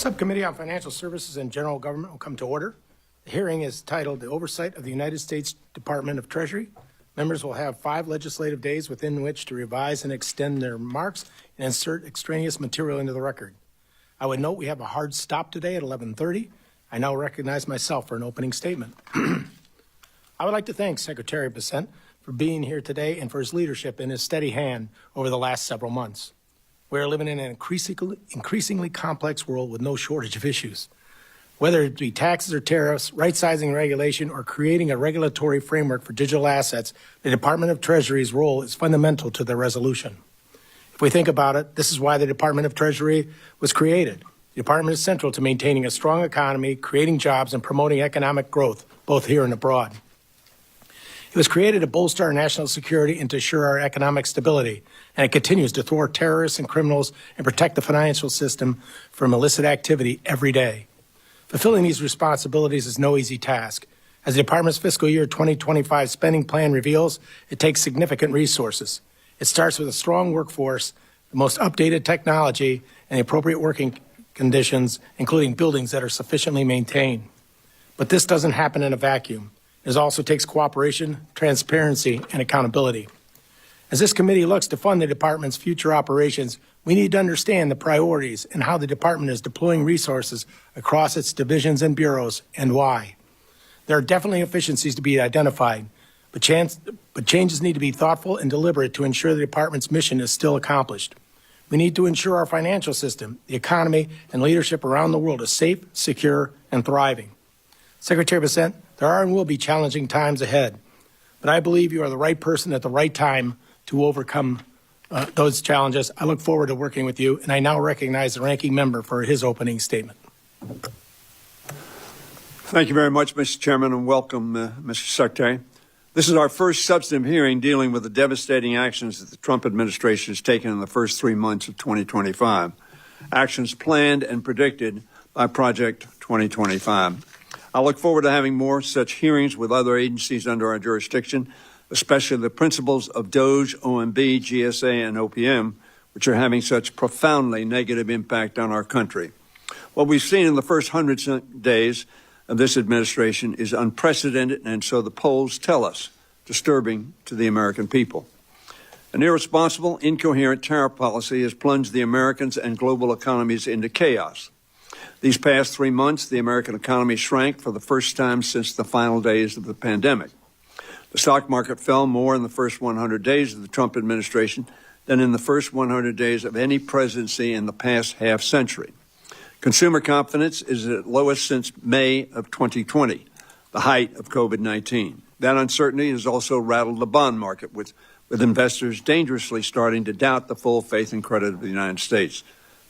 Subcommittee on Financial Services and General Government will come to order. The hearing is titled The Oversight of the United States Department of Treasury. Members will have 5 legislative days within which to revise and extend their remarks and insert extraneous material into the record. I would note we have a hard stop today at 11:30. I now recognize myself for an opening statement. I would like to thank Secretary Bessent for being here today and for his leadership and his steady hand over the last several months. We are living in an increasingly complex world with no shortage of issues. Whether it be taxes or tariffs, right-sizing regulation, or creating a regulatory framework for digital assets, the Department of Treasury's role is fundamental to their resolution. If we think about it, this is why the Department of Treasury was created. The department is central to maintaining a strong economy, creating jobs, and promoting economic growth, both here and abroad. It was created to bolster our national security and to assure our economic stability, and it continues to thwart terrorists and criminals and protect the financial system from illicit activity every day. Fulfilling these responsibilities is no easy task. As the department's fiscal year 2025 spending plan reveals, it takes significant resources. It starts with a strong workforce, the most updated technology, and the appropriate working conditions, including buildings that are sufficiently maintained. But this doesn't happen in a vacuum. It also takes cooperation, transparency, and accountability. As this committee looks to fund the department's future operations, we need to understand the priorities and how the department is deploying resources across its divisions and bureaus and why. There are definitely efficiencies to be identified, but changes need to be thoughtful and deliberate to ensure the department's mission is still accomplished. We need to ensure our financial system, the economy, and leadership around the world is safe, secure, and thriving. Secretary Bessent, there are and will be challenging times ahead, but I believe you are the right person at the right time to overcome those challenges. I look forward to working with you, and I now recognize the ranking member for his opening statement. Thank you very much, Mr. Chairman, and welcome, Mr. Secretary. This is our first substantive hearing dealing with the devastating actions that the Trump administration has taken in the first 3 months of 2025, actions planned and predicted by Project 2025. I look forward to having more such hearings with other agencies under our jurisdiction, especially the principals of DOGE, OMB, GSA, and OPM, which are having such profoundly negative impact on our country. What we've seen in the first 100 days of this administration is unprecedented, and so the polls tell us, disturbing to the American people. An irresponsible, incoherent tariff policy has plunged the Americans and global economies into chaos. These past 3 months, the American economy shrank for the first time since the final days of the pandemic. The stock market fell more in the first 100 days of the Trump administration than in the first 100 days of any presidency in the past half century. Consumer confidence is at its lowest since May of 2020, the height of COVID-19. That uncertainty has also rattled the bond market, with investors dangerously starting to doubt the full faith and credit of the United States.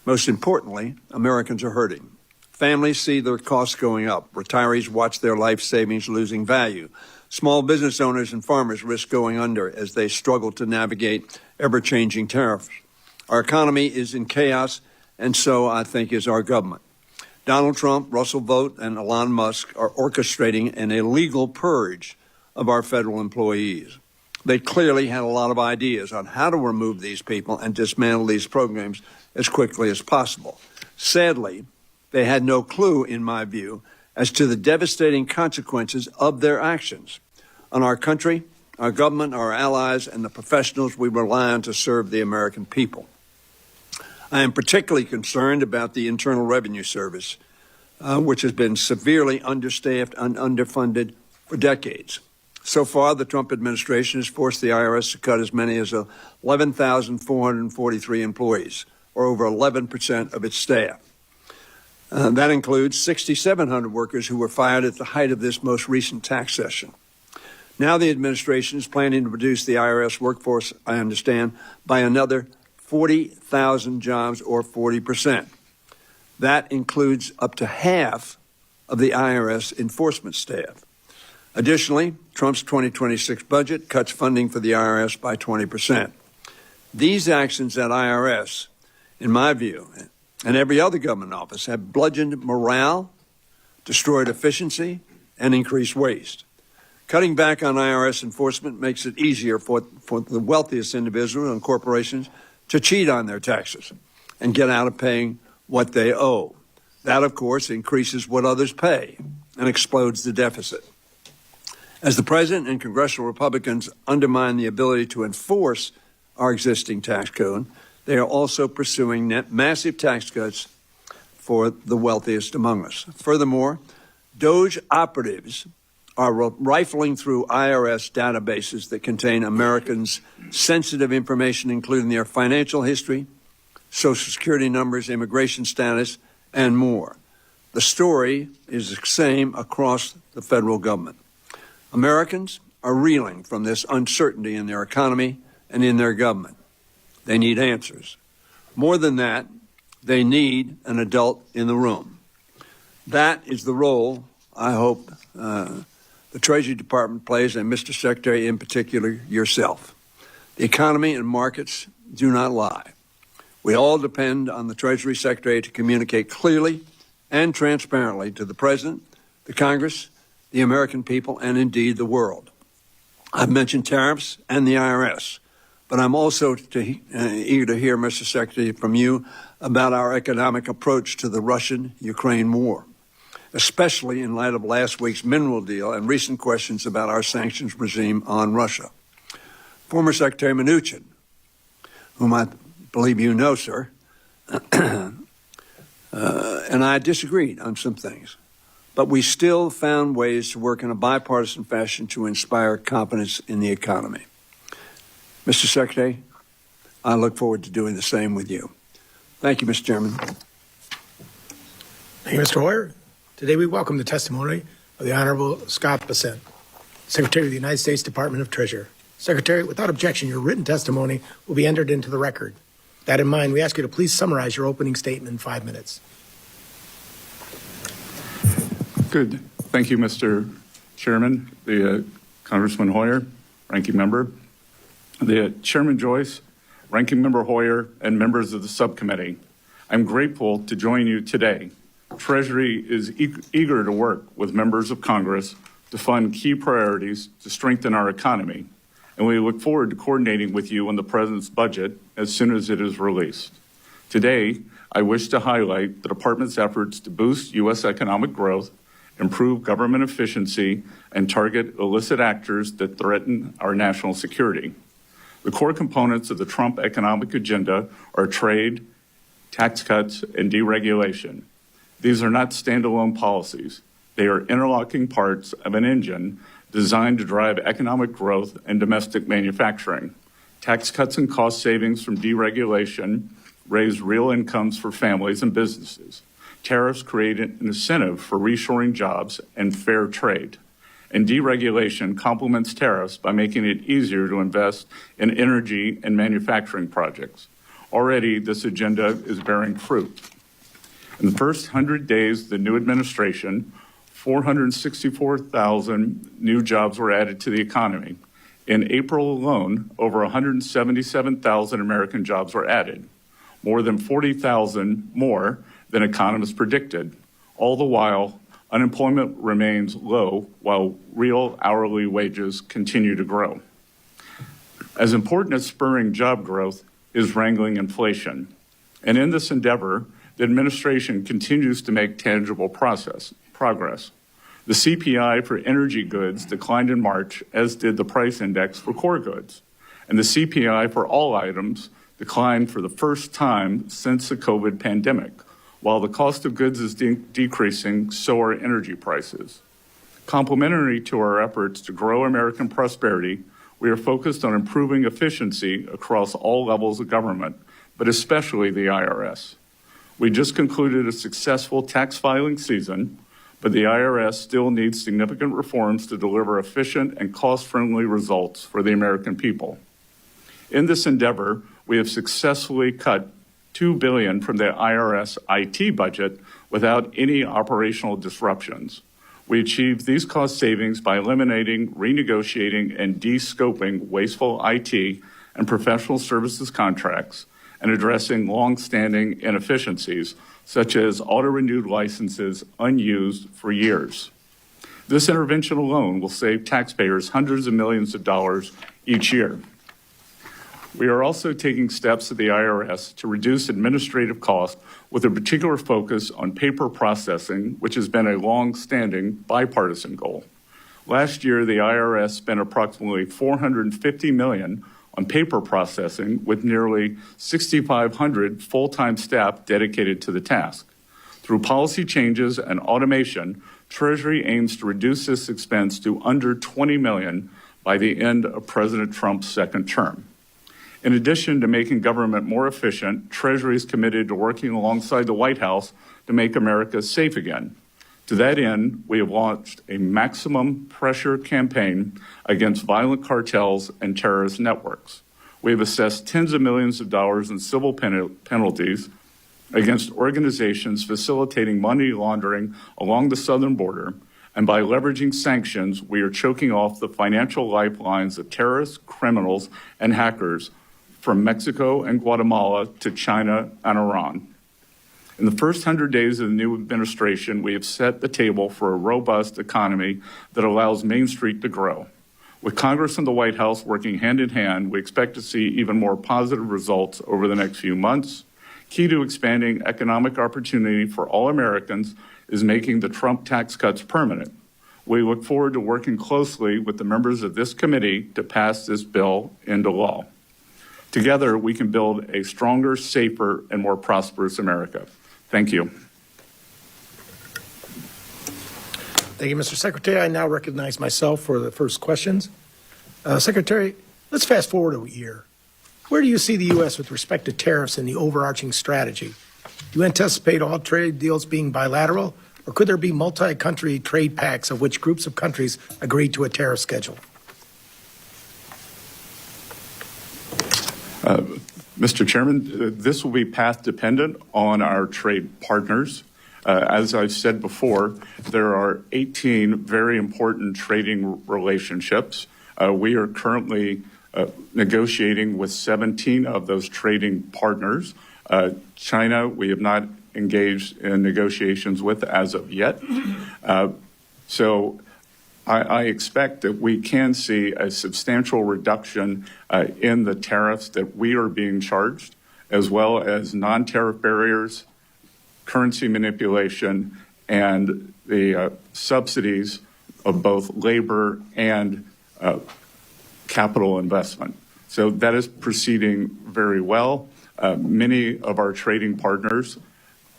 Most importantly, Americans are hurting. Families see their costs going up. Retirees watch their life savings losing value. Small business owners and farmers risk going under as they struggle to navigate ever-changing tariffs. Our economy is in chaos, and so, I think, is our government. Donald Trump, Russell Vought, and Elon Musk are orchestrating an illegal purge of our federal employees. They clearly had a lot of ideas on how to remove these people and dismantle these programs as quickly as possible. Sadly, they had no clue, in my view, as to the devastating consequences of their actions on our country, our government, our allies, and the professionals we rely on to serve the American people. I am particularly concerned about the Internal Revenue Service, which has been severely understaffed and underfunded for decades. So far, the Trump administration has forced the IRS to cut as many as 11,443 employees, or over 11% of its staff. That includes 6,700 workers who were fired at the height of this most recent tax session. Now the administration is planning to reduce the IRS workforce, I understand, by another 40,000 jobs, or 40%. That includes up to half of the IRS enforcement staff. Additionally, Trump's 2026 budget cuts funding for the IRS by 20%. These actions at IRS, in my view, and every other government office, have bludgeoned morale, destroyed efficiency, and increased waste. Cutting back on IRS enforcement makes it easier for the wealthiest individuals and corporations to cheat on their taxes and get out of paying what they owe. That, of course, increases what others pay and explodes the deficit. As the President and congressional Republicans undermine the ability to enforce our existing tax code, they are also pursuing massive tax cuts for the wealthiest among us. Furthermore, DOGE operatives are rifling through IRS databases that contain Americans' sensitive information, including their financial history, Social Security numbers, immigration status, and more. The story is the same across the federal government. Americans are reeling from this uncertainty in their economy and in their government. They need answers. More than that, they need an adult in the room. That is the role I hope the Treasury Department plays, and Mr. Secretary, in particular, yourself. The economy and markets do not lie. We all depend on the Treasury Secretary to communicate clearly and transparently to the President, the Congress, the American people, and indeed the world. I've mentioned tariffs and the IRS, but I'm also eager to hear, Mr. Secretary, from you about our economic approach to the Russian-Ukraine war, especially in light of last week's mineral deal and recent questions about our sanctions regime on Russia. Former Secretary Mnuchin, whom I believe you know, sir, and I disagreed on some things, but we still found ways to work in a bipartisan fashion to inspire confidence in the economy. Mr. Secretary, I look forward to doing the same with you. Thank you, Mr. Chairman. Thank you, Mr. Hoyer. Today we welcome the testimony of the Honorable Scott Bessent, Secretary of the United States Department of Treasury. Secretary, without objection, your written testimony will be entered into the record. With that in mind, we ask you to please summarize your opening statement in 5 minutes. Good. Thank you, Mr. Chairman, the Congressman Hoyer, Ranking Member, the Chairman Joyce, Ranking Member Hoyer, and members of the subcommittee. I'm grateful to join you today. Treasury is eager to work with members of Congress to fund key priorities to strengthen our economy, and we look forward to coordinating with you on the President's budget as soon as it is released. Today, I wish to highlight the Department's efforts to boost U.S. economic growth, improve government efficiency, and target illicit actors that threaten our national security. The core components of the Trump economic agenda are trade, tax cuts, and deregulation. These are not standalone policies. They are interlocking parts of an engine designed to drive economic growth and domestic manufacturing. Tax cuts and cost savings from deregulation raise real incomes for families and businesses. Tariffs create an incentive for reshoring jobs and fair trade. And deregulation complements tariffs by making it easier to invest in energy and manufacturing projects. Already, this agenda is bearing fruit. In the first 100 days of the new administration, 464,000 new jobs were added to the economy. In April alone, over 177,000 American jobs were added, more than 40,000 more than economists predicted. All the while, unemployment remains low while real hourly wages continue to grow. As important as spurring job growth is wrangling inflation. And in this endeavor, the administration continues to make tangible progress. The CPI for energy goods declined in March, as did the price index for core goods. And the CPI for all items declined for the first time since the COVID pandemic. While the cost of goods is decreasing, so are energy prices. Complementary to our efforts to grow American prosperity, we are focused on improving efficiency across all levels of government, but especially the IRS. We just concluded a successful tax filing season, but the IRS still needs significant reforms to deliver efficient and cost-friendly results for the American people. In this endeavor, we have successfully cut $2 billion from the IRS IT budget without any operational disruptions. We achieved these cost savings by eliminating, renegotiating, and de-scoping wasteful IT and professional services contracts and addressing long-standing inefficiencies, such as auto-renewed licenses unused for years. This intervention alone will save taxpayers hundreds of millions of dollars each year. We are also taking steps at the IRS to reduce administrative costs with a particular focus on paper processing, which has been a long-standing bipartisan goal. Last year, the IRS spent approximately $450 million on paper processing with nearly 6,500 full-time staff dedicated to the task. Through policy changes and automation, Treasury aims to reduce this expense to under $20 million by the end of President Trump's second term. In addition to making government more efficient, Treasury is committed to working alongside the White House to make America safe again. To that end, we have launched a maximum pressure campaign against violent cartels and terrorist networks. We have assessed tens of millions of dollars in civil penalties against organizations facilitating money laundering along the southern border, and by leveraging sanctions, we are choking off the financial lifelines of terrorists, criminals, and hackers from Mexico and Guatemala to China and Iran. In the first 100 days of the new administration, we have set the table for a robust economy that allows Main Street to grow. With Congress and the White House working hand in hand, we expect to see even more positive results over the next few months. Key to expanding economic opportunity for all Americans is making the Trump tax cuts permanent. We look forward to working closely with the members of this committee to pass this bill into law. Together, we can build a stronger, safer, and more prosperous America. Thank you. Thank you, Mr. Secretary. I now recognize myself for the first questions. Secretary, let's fast forward a year. Where do you see the U.S. with respect to tariffs and the overarching strategy? Do you anticipate all trade deals being bilateral, or could there be multi-country trade pacts of which groups of countries agree to a tariff schedule? Mr. Chairman, this will be path dependent on our trade partners. As I've said before, there are 18 very important trading relationships. We are currently negotiating with 17 of those trading partners. China, we have not engaged in negotiations with as of yet. So I expect that we can see a substantial reduction in the tariffs that we are being charged, as well as non-tariff barriers, currency manipulation, and the subsidies of both labor and capital investment. So that is proceeding very well. Many of our trading partners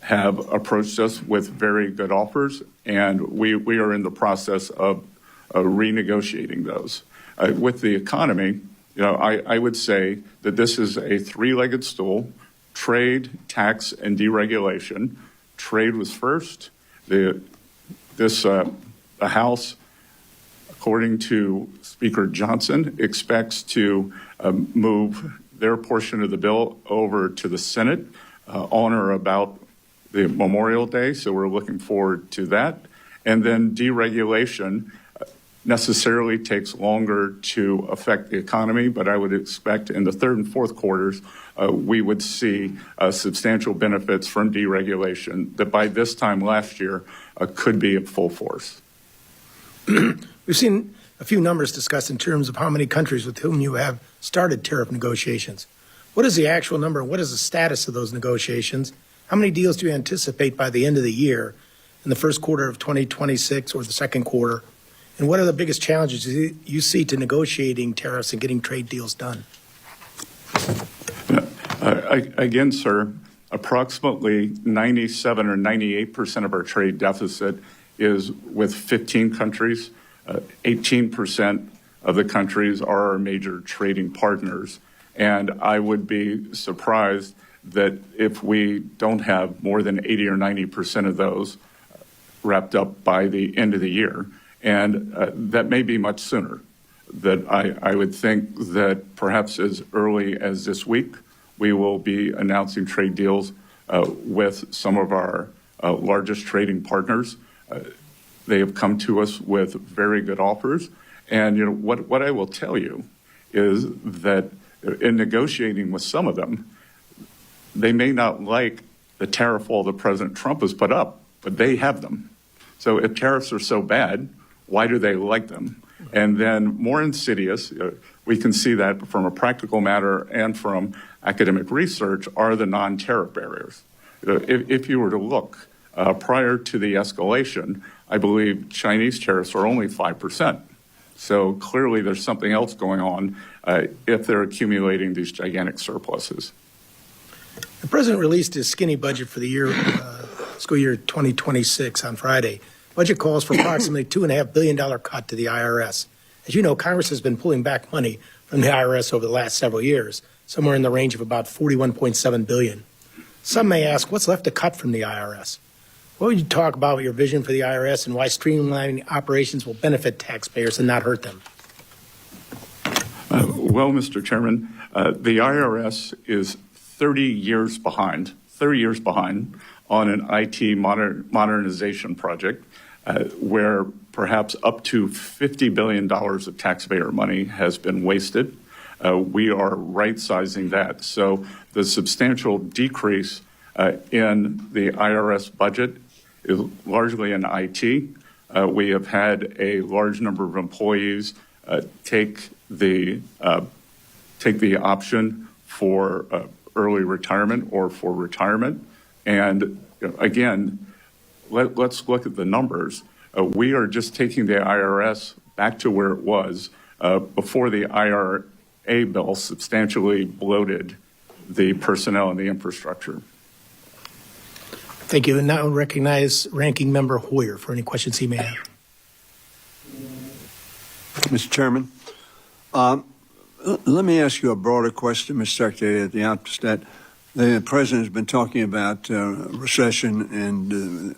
have approached us with very good offers, and we are in the process of renegotiating those. With the economy, I would say that this is a three-legged stool: trade, tax, and deregulation. Trade was first. The House, according to Speaker Johnson, expects to move their portion of the bill over to the Senate on or about the Memorial Day, so we're looking forward to that. And then deregulation necessarily takes longer to affect the economy, but I would expect in the third and fourth quarters we would see substantial benefits from deregulation that by this time last year could be at full force. We've seen a few numbers discussed in terms of how many countries with whom you have started tariff negotiations. What is the actual number, and what is the status of those negotiations? How many deals do you anticipate by the end of the year, in the first quarter of 2026 or the second quarter? And what are the biggest challenges you see to negotiating tariffs and getting trade deals done? Again, sir, approximately 97 or 98% of our trade deficit is with 15 countries. 18% of the countries are our major trading partners. And I would be surprised that if we don't have more than 80 or 90% of those wrapped up by the end of the year. And that may be much sooner. That I would think that perhaps as early as this week, we will be announcing trade deals with some of our largest trading partners. They have come to us with very good offers. And what I will tell you is that in negotiating with some of them, they may not like the tariff wall that President Trump has put up, but they have them. So if tariffs are so bad, why do they like them? And then more insidious, we can see that from a practical matter and from academic research, are the non-tariff barriers. If you were to look prior to the escalation, I believe Chinese tariffs are only 5%. So clearly there's something else going on if they're accumulating these gigantic surpluses. The president released his skinny budget for the year, fiscal year 2026 on Friday. Budget calls for approximately $2.5 billion cut to the IRS. As you know, Congress has been pulling back money from the IRS over the last several years, somewhere in the range of about $41.7 billion. Some may ask, what's left to cut from the IRS? What would you talk about your vision for the IRS and why streamlining operations will benefit taxpayers and not hurt them? Well, Mr. Chairman, the IRS is 30 years behind on an IT modernization project where perhaps up to $50 billion of taxpayer money has been wasted. We are right-sizing that. So the substantial decrease in the IRS budget is largely in IT. We have had a large number of employees take the option for early retirement or for retirement. And again, let's look at the numbers. We are just taking the IRS back to where it was before the IRA bill substantially bloated the personnel and the infrastructure. Thank you. And now recognize Ranking Member Hoyer for any questions he may have. Mr. Chairman, let me ask you a broader question, Mr. Secretary, at the outset. The President has been talking about recession and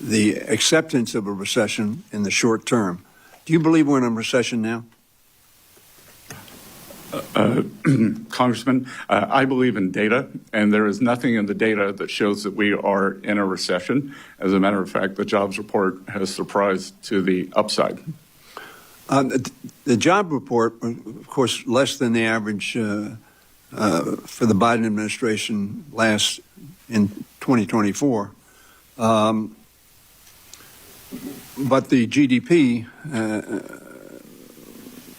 the acceptance of a recession in the short term. Do you believe we're in a recession now? Congressman, I believe in data, and there is nothing in the data that shows that we are in a recession. As a matter of fact, the jobs report has surprised to the upside. The job report, of course, less than the average for the Biden administration last in 2024. But the GDP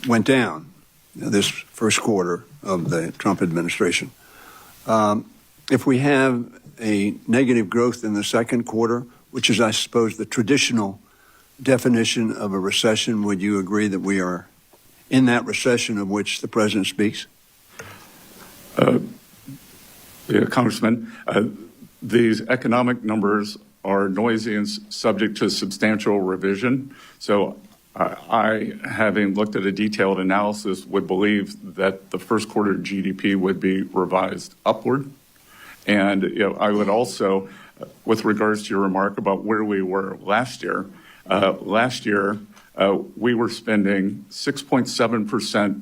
went down this first quarter of the Trump administration. If we have a negative growth in the second quarter, which is, I suppose, the traditional definition of a recession, would you agree that we are in that recession of which the President speaks? Yeah, Congressman, these economic numbers are noisy and subject to substantial revision. So I, having looked at a detailed analysis, would believe that the first quarter GDP would be revised upward. And I would also, with regards to your remark about where we were last year, we were spending 6.7%.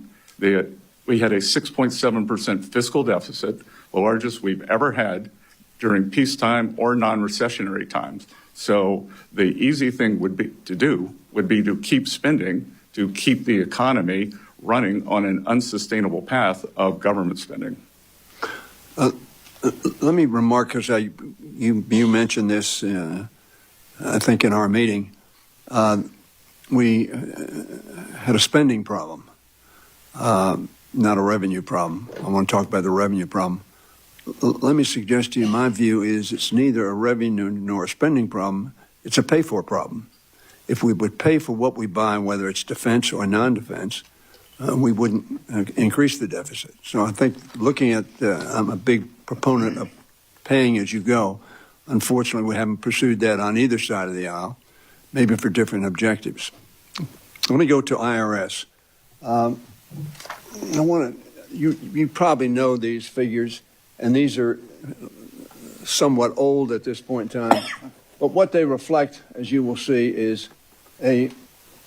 We had a 6.7% fiscal deficit, the largest we've ever had during peacetime or non-recessionary times. So the easy thing would be to keep spending, to keep the economy running on an unsustainable path of government spending. Let me remark, because you mentioned this, I think, in our meeting. We had a spending problem, not a revenue problem. I want to talk about the revenue problem. Let me suggest to you, my view is it's neither a revenue nor a spending problem. It's a pay-for problem. If we would pay for what we buy, whether it's defense or non-defense, we wouldn't increase the deficit. So I think looking at, I'm a big proponent of paying as you go. Unfortunately, we haven't pursued that on either side of the aisle, maybe for different objectives. Let me go to IRS. You probably know these figures, and these are somewhat old at this point in time. But what they reflect, as you will see, is a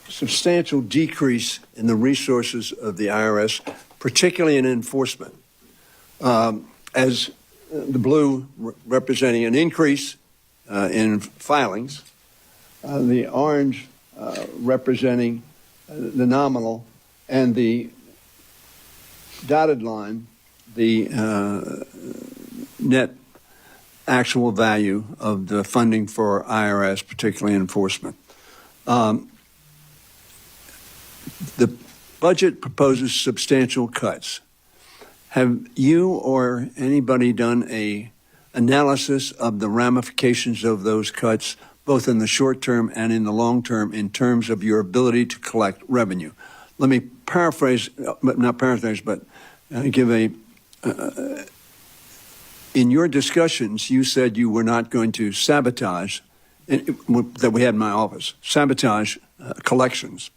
substantial decrease in the resources of the IRS, particularly in enforcement. As the blue representing an increase in filings, the orange representing the nominal, and the dotted line, the net actual value of the funding for IRS, particularly enforcement. The budget proposes substantial cuts. Have you or anybody done a analysis of the ramifications of those cuts, both in the short term and in the long term, in terms of your ability to collect revenue? Let me paraphrase, not paraphrase, but give a, in your discussions, you said you were not going to sabotage, that we had in my office, sabotage collections.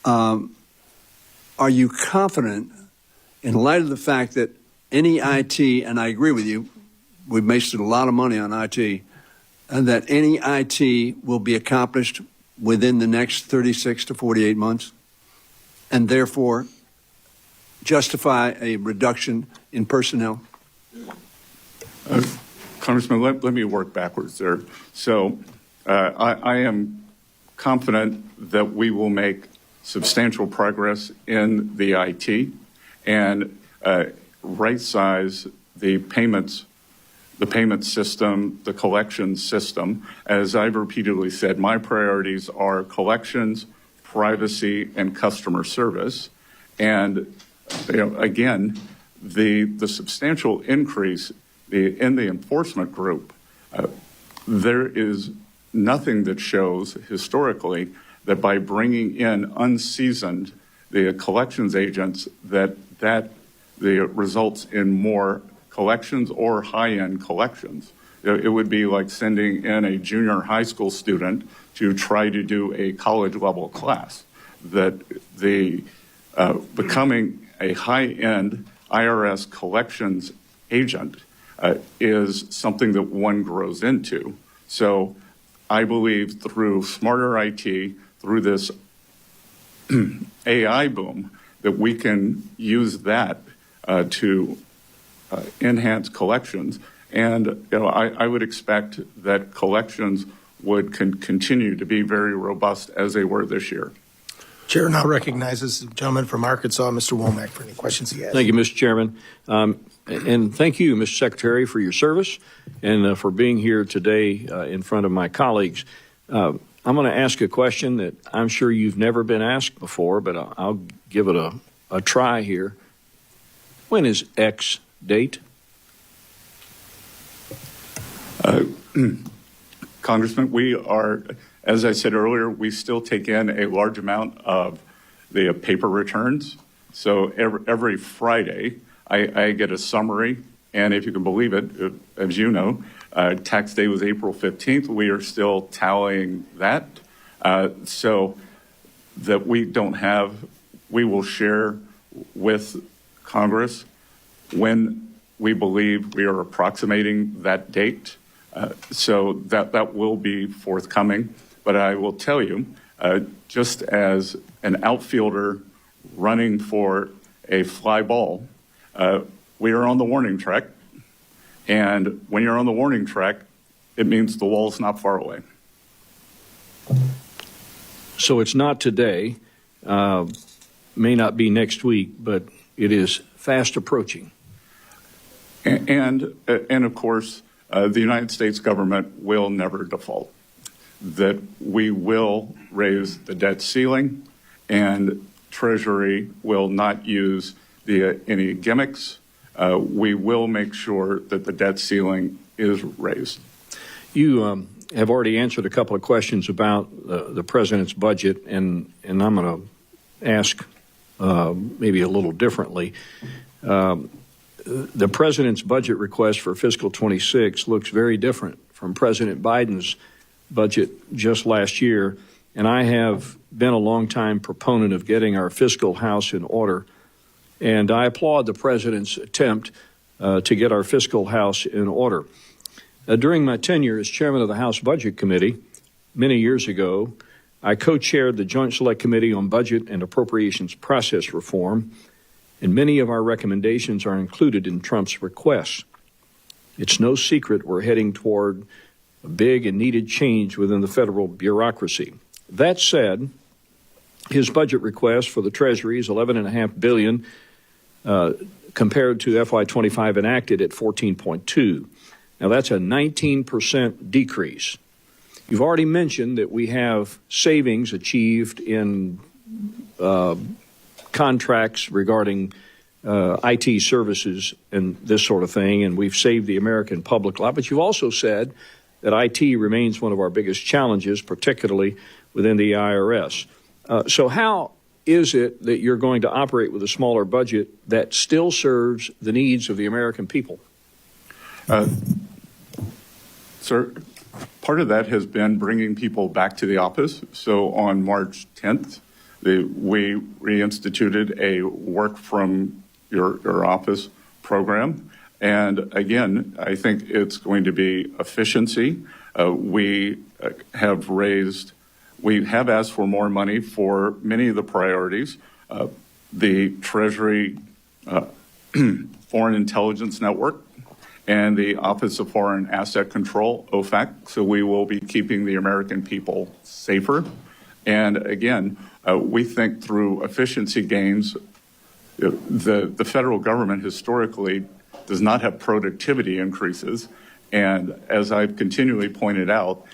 Are you confident, in light of the fact that any IT, and I agree with you, we've wasted a lot of money on IT, and that any IT will be accomplished within the next 36 to 48 months, and therefore justify a reduction in personnel? Congressman, let me work backwards there. So I am confident that we will make substantial progress in the IT and right-size the payment system, the collections system. As I've repeatedly said, my priorities are collections, privacy, and customer service. And again, the substantial increase in the enforcement group, there is nothing that shows historically that by bringing in unseasoned the collections agents that results in more collections or high-end collections. It would be like sending in a junior high school student to try to do a college-level class. That becoming a high-end IRS collections agent is something that one grows into. So I believe through smarter IT, through this AI boom, that we can use that to enhance collections. And I would expect that collections would continue to be very robust as they were this year. Chair now recognizes the gentleman from Arkansas, Mr. Womack, for any questions he has. Thank you, Mr. Chairman. And thank you, Mr. Secretary, for your service and for being here today in front of my colleagues. I'm going to ask a question that I'm sure you've never been asked before, but I'll give it a try here. When is X date? Congressman, we are, as I said earlier, we still take in a large amount of the paper returns. So every Friday, I get a summary, and if you can believe it, as you know, tax day was April 15th. We are still tallying that, so that we will share with Congress when we believe we are approximating that date. So that will be forthcoming. But I will tell you, just as an outfielder running for a fly ball, we are on the warning track. And when you're on the warning track, it means the wall's not far away. So it's not today, may not be next week, but it is fast approaching. And of course, the United States government will never default. That we will raise the debt ceiling, and Treasury will not use any gimmicks. We will make sure that the debt ceiling is raised. You have already answered a couple of questions about the president's budget, and I'm going to ask maybe a little differently. The president's budget request for fiscal 26 looks very different from President Biden's budget just last year, and I have been a longtime proponent of getting our fiscal house in order, and I applaud the president's attempt to get our fiscal house in order. During my tenure as chairman of the House Budget Committee many years ago, I co-chaired the Joint Select Committee on Budget and Appropriations Process Reform, and many of our recommendations are included in Trump's requests. It's no secret we're heading toward a big and needed change within the federal bureaucracy. That said, his budget request for the Treasury is $11.5 billion compared to FY25 enacted at $14.2. Now that's a 19% decrease. You've already mentioned that we have savings achieved in contracts regarding IT services and this sort of thing, and we've saved the American public a lot. But you've also said that IT remains one of our biggest challenges, particularly within the IRS. So how is it that you're going to operate with a smaller budget that still serves the needs of the American people? Sir, part of that has been bringing people back to the office. So on March 10th, we reinstituted a work from your office program. And again, I think it's going to be efficiency. We have asked for more money for many of the priorities. The Treasury Foreign Intelligence Network and the Office of Foreign Asset Control, OFAC. So we will be keeping the American people safer. And again, we think through efficiency gains, the federal government historically does not have productivity increases. And as I've continually pointed out,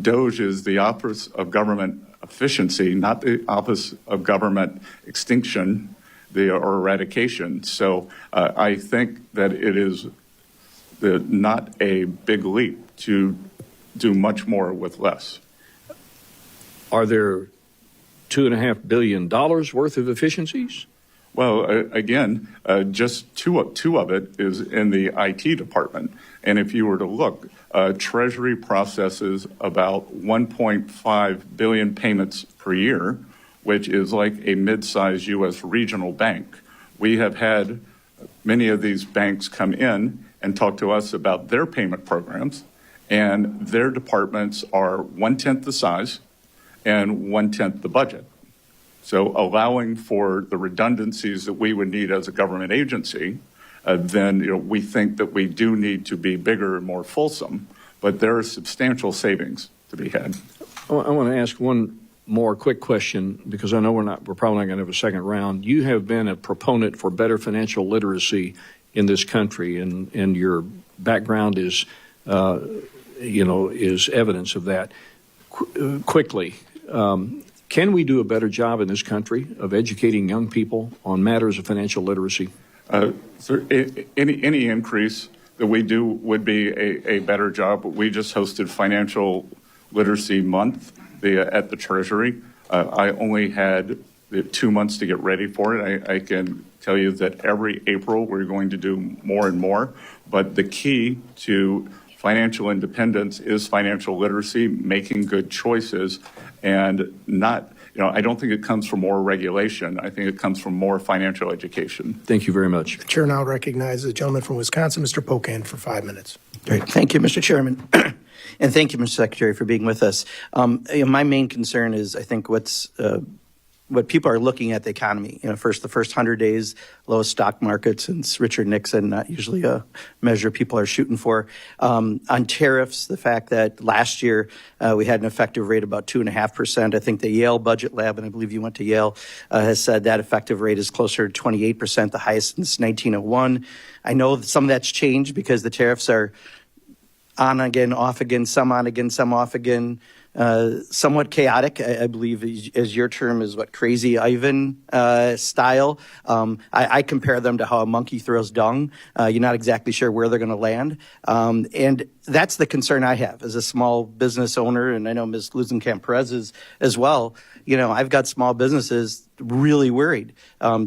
DOGE is the Office of Government Efficiency, not the Office of Government Extinction or Eradication. So I think that it is not a big leap to do much more with less. Are there $2.5 billion worth of efficiencies? Well, again, just two of it is in the IT department. And if you were to look, Treasury processes about 1.5 billion payments per year, which is like a mid-sized U.S. regional bank. We have had many of these banks come in and talk to us about their payment programs, and their departments are 1/10 the size and 1/10 the budget. So allowing for the redundancies that we would need as a government agency, then we think that we do need to be bigger and more fulsome, but there are substantial savings to be had. I want to ask one more quick question, because I know we're probably not going to have a second round. You have been a proponent for better financial literacy in this country, and your background is, is evidence of that. Quickly, can we do a better job in this country of educating young people on matters of financial literacy? Sir, any increase that we do would be a better job. We just hosted Financial Literacy Month at the Treasury. I only had 2 months to get ready for it. I can tell you that every April we're going to do more and more. But the key to financial independence is financial literacy, making good choices, and not, I don't think it comes from more regulation. I think it comes from more financial education. Thank you very much. The chair now recognizes the gentleman from Wisconsin, Mr. Pocan, for 5 minutes. Great. Thank you, Mr. Chairman. And thank you, Mr. Secretary, for being with us. My main concern is, I think, what people are looking at the economy. The first 100 days, lowest stock market since Richard Nixon, not usually a measure people are shooting for. On tariffs, the fact that last year we had an effective rate about 2.5%. I think the Yale Budget Lab, and I believe you went to Yale, has said that effective rate is closer to 28%, the highest since 1901. I know that some of that's changed because the tariffs are on again, off again, some on again, some off again. Somewhat chaotic, I believe, as your term is, Crazy Ivan style. I compare them to how a monkey throws dung. You're not exactly sure where they're going to land. And that's the concern I have as a small business owner, and I know Ms. Luzenkamp-Perez is as well. I've got small businesses really worried.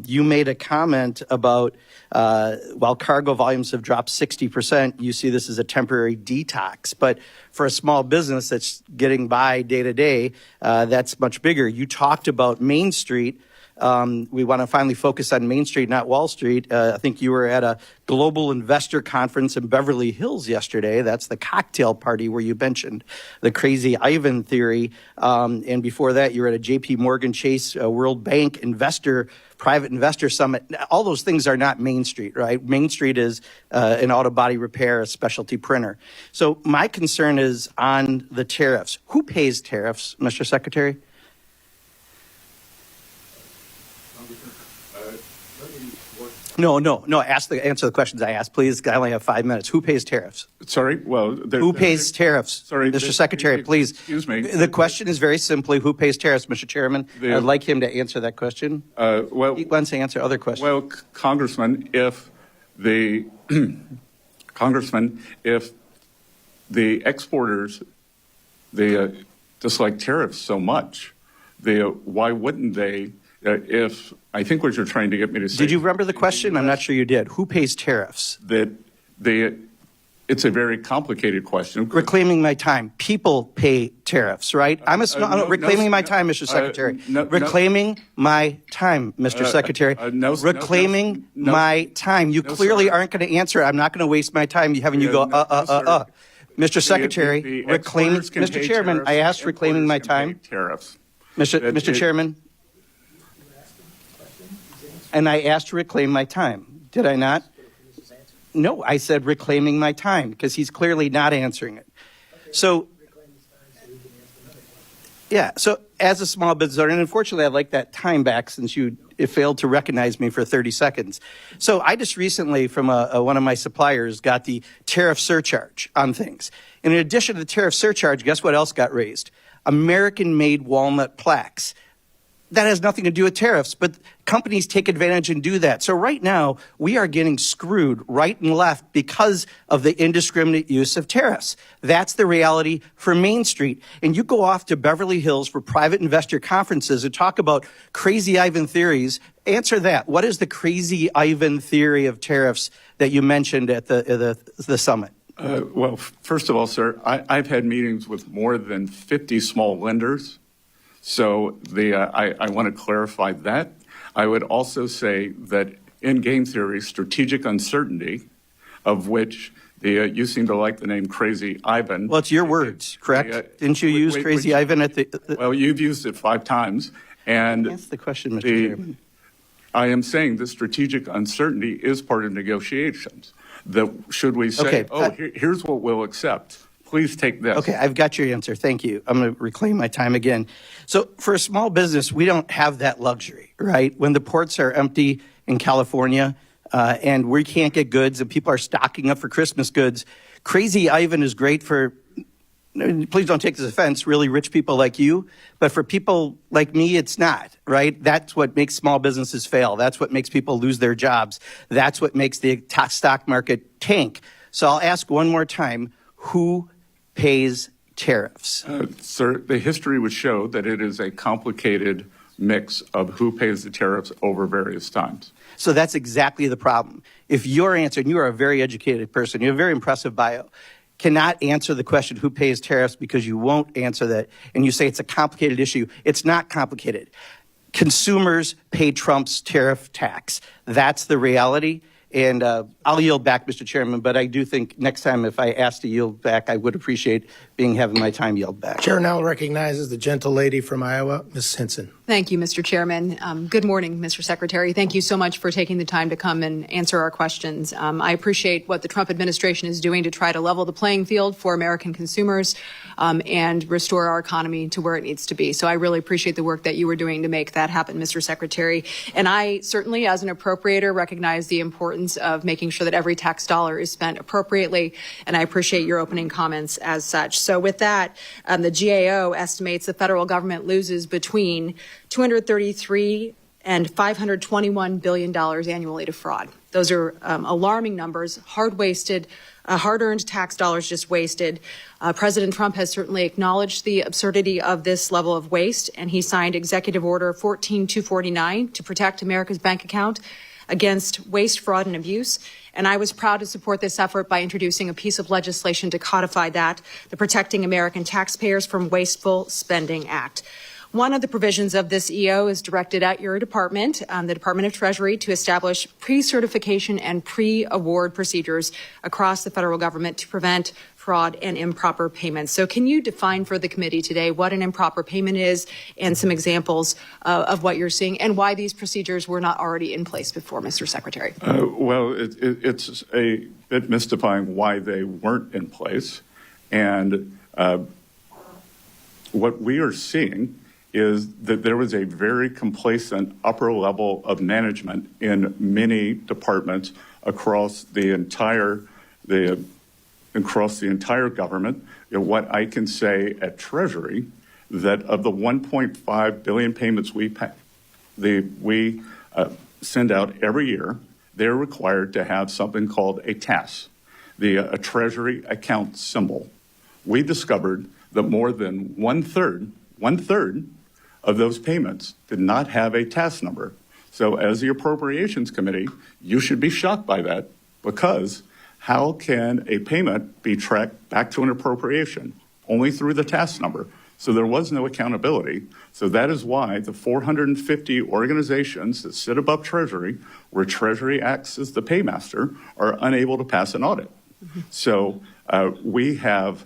You made a comment about while cargo volumes have dropped 60%, you see this as a temporary detox. But for a small business that's getting by day to day, that's much bigger. You talked about Main Street. We want to finally focus on Main Street, not Wall Street. I think you were at a global investor conference in Beverly Hills yesterday. That's the cocktail party where you mentioned the Crazy Ivan theory. And before that, you were at a JP Morgan Chase World Bank private investor summit. All those things are not Main Street, right? Main Street is an auto body repair, a specialty printer. So my concern is on the tariffs. Who pays tariffs, Mr. Secretary? No. Answer the questions I asked, please. I only have 5 minutes. Who pays tariffs? Sorry? Well, Who pays tariffs? Sorry, Mr. Secretary, please. Excuse me. The question is very simply, who pays tariffs, Mr. Chairman? I'd like him to answer that question. Well, He wants to answer other questions. well, Congressman, if the exporters, they dislike tariffs so much, why wouldn't they? If I think what you're trying to get me to say. Did you remember the question? I'm not sure you did. Who pays tariffs? That it's a very complicated question. Reclaiming my time. People pay tariffs, right? Reclaiming my time, Mr. Secretary. Reclaiming my time, Mr. Secretary. Reclaiming my time. You clearly aren't going to answer it. I'm not going to waste my time having you go, Mr. Secretary, Mr. Chairman, I asked reclaiming my time. Tariffs. Mr. Chairman. And I asked to reclaim my time. Did I not? No, I said reclaiming my time because he's clearly not answering it. So, yeah, so as a small business owner, and unfortunately I'd like that time back since you failed to recognize me for 30 seconds. So I just recently from one of my suppliers got the tariff surcharge on things. And in addition to the tariff surcharge, guess what else got raised? American-made walnut plaques. That has nothing to do with tariffs, but companies take advantage and do that. So right now, we are getting screwed right and left because of the indiscriminate use of tariffs. That's the reality for Main Street. And you go off to Beverly Hills for private investor conferences and talk about crazy Ivan theories. Answer that. What is the crazy Ivan theory of tariffs that you mentioned at the summit? Well, first of all, sir, I've had meetings with more than 50 small lenders. So I want to clarify that. I would also say that in game theory, strategic uncertainty, of which you seem to like the name Crazy Ivan. Well, it's your words, correct? Didn't you use Crazy Ivan at the... Well, you've used it 5 times. And that's the question, Mr. Chairman. I am saying the strategic uncertainty is part of negotiations. That should we say, here's what we'll accept. Please take this. Okay, I've got your answer. Thank you. I'm going to reclaim my time again. So for a small business, we don't have that luxury, right? When the ports are empty in California and we can't get goods and people are stocking up for Christmas goods, Crazy Ivan is great for, please don't take this offense, really rich people like you. But for people like me, it's not, right? That's what makes small businesses fail. That's what makes people lose their jobs. That's what makes the stock market tank. So I'll ask one more time, who pays tariffs? Sir, the history would show that it is a complicated mix of who pays the tariffs over various times. So that's exactly the problem. If your answer, and you are a very educated person, you have a very impressive bio, cannot answer the question who pays tariffs because you won't answer that, and you say it's a complicated issue. It's not complicated. Consumers pay Trump's tariff tax. That's the reality. And I'll yield back, Mr. Chairman, but I do think next time if I ask to yield back, I would appreciate having my time yield back. Chair now recognizes the gentle lady from Iowa, Ms. Hinson. Thank you, Mr. Chairman. Good morning, Mr. Secretary. Thank you so much for taking the time to come and answer our questions. I appreciate what the Trump administration is doing to try to level the playing field for American consumers and restore our economy to where it needs to be. So I really appreciate the work that you were doing to make that happen, Mr. Secretary. And I certainly, as an appropriator, recognize the importance of making sure that every tax dollar is spent appropriately. And I appreciate your opening comments as such. So with that, the GAO estimates the federal government loses between $233 and $521 billion annually to fraud. Those are alarming numbers, hard-earned tax dollars just wasted. President Trump has certainly acknowledged the absurdity of this level of waste, and he signed Executive Order 14249 to protect America's bank account against waste, fraud, and abuse. And I was proud to support this effort by introducing a piece of legislation to codify that, the Protecting American Taxpayers from Wasteful Spending Act. One of the provisions of this EO is directed at your department, the Department of Treasury, to establish pre-certification and pre-award procedures across the federal government to prevent fraud and improper payments. So can you define for the committee today what an improper payment is and some examples of what you're seeing and why these procedures were not already in place before, Mr. Secretary? Well, it's a bit mystifying why they weren't in place. And what we are seeing is that there was a very complacent upper level of management in many departments across the entire government. What I can say at Treasury, that of the 1.5 billion payments we send out every year, they're required to have something called a TAS, a Treasury account symbol. We discovered that more than one third of those payments did not have a TAS number. So as the Appropriations Committee, you should be shocked by that, because how can a payment be tracked back to an appropriation? Only through the TAS number. So there was no accountability. So that is why the 450 organizations that sit above Treasury, where Treasury acts as the paymaster, are unable to pass an audit. So we have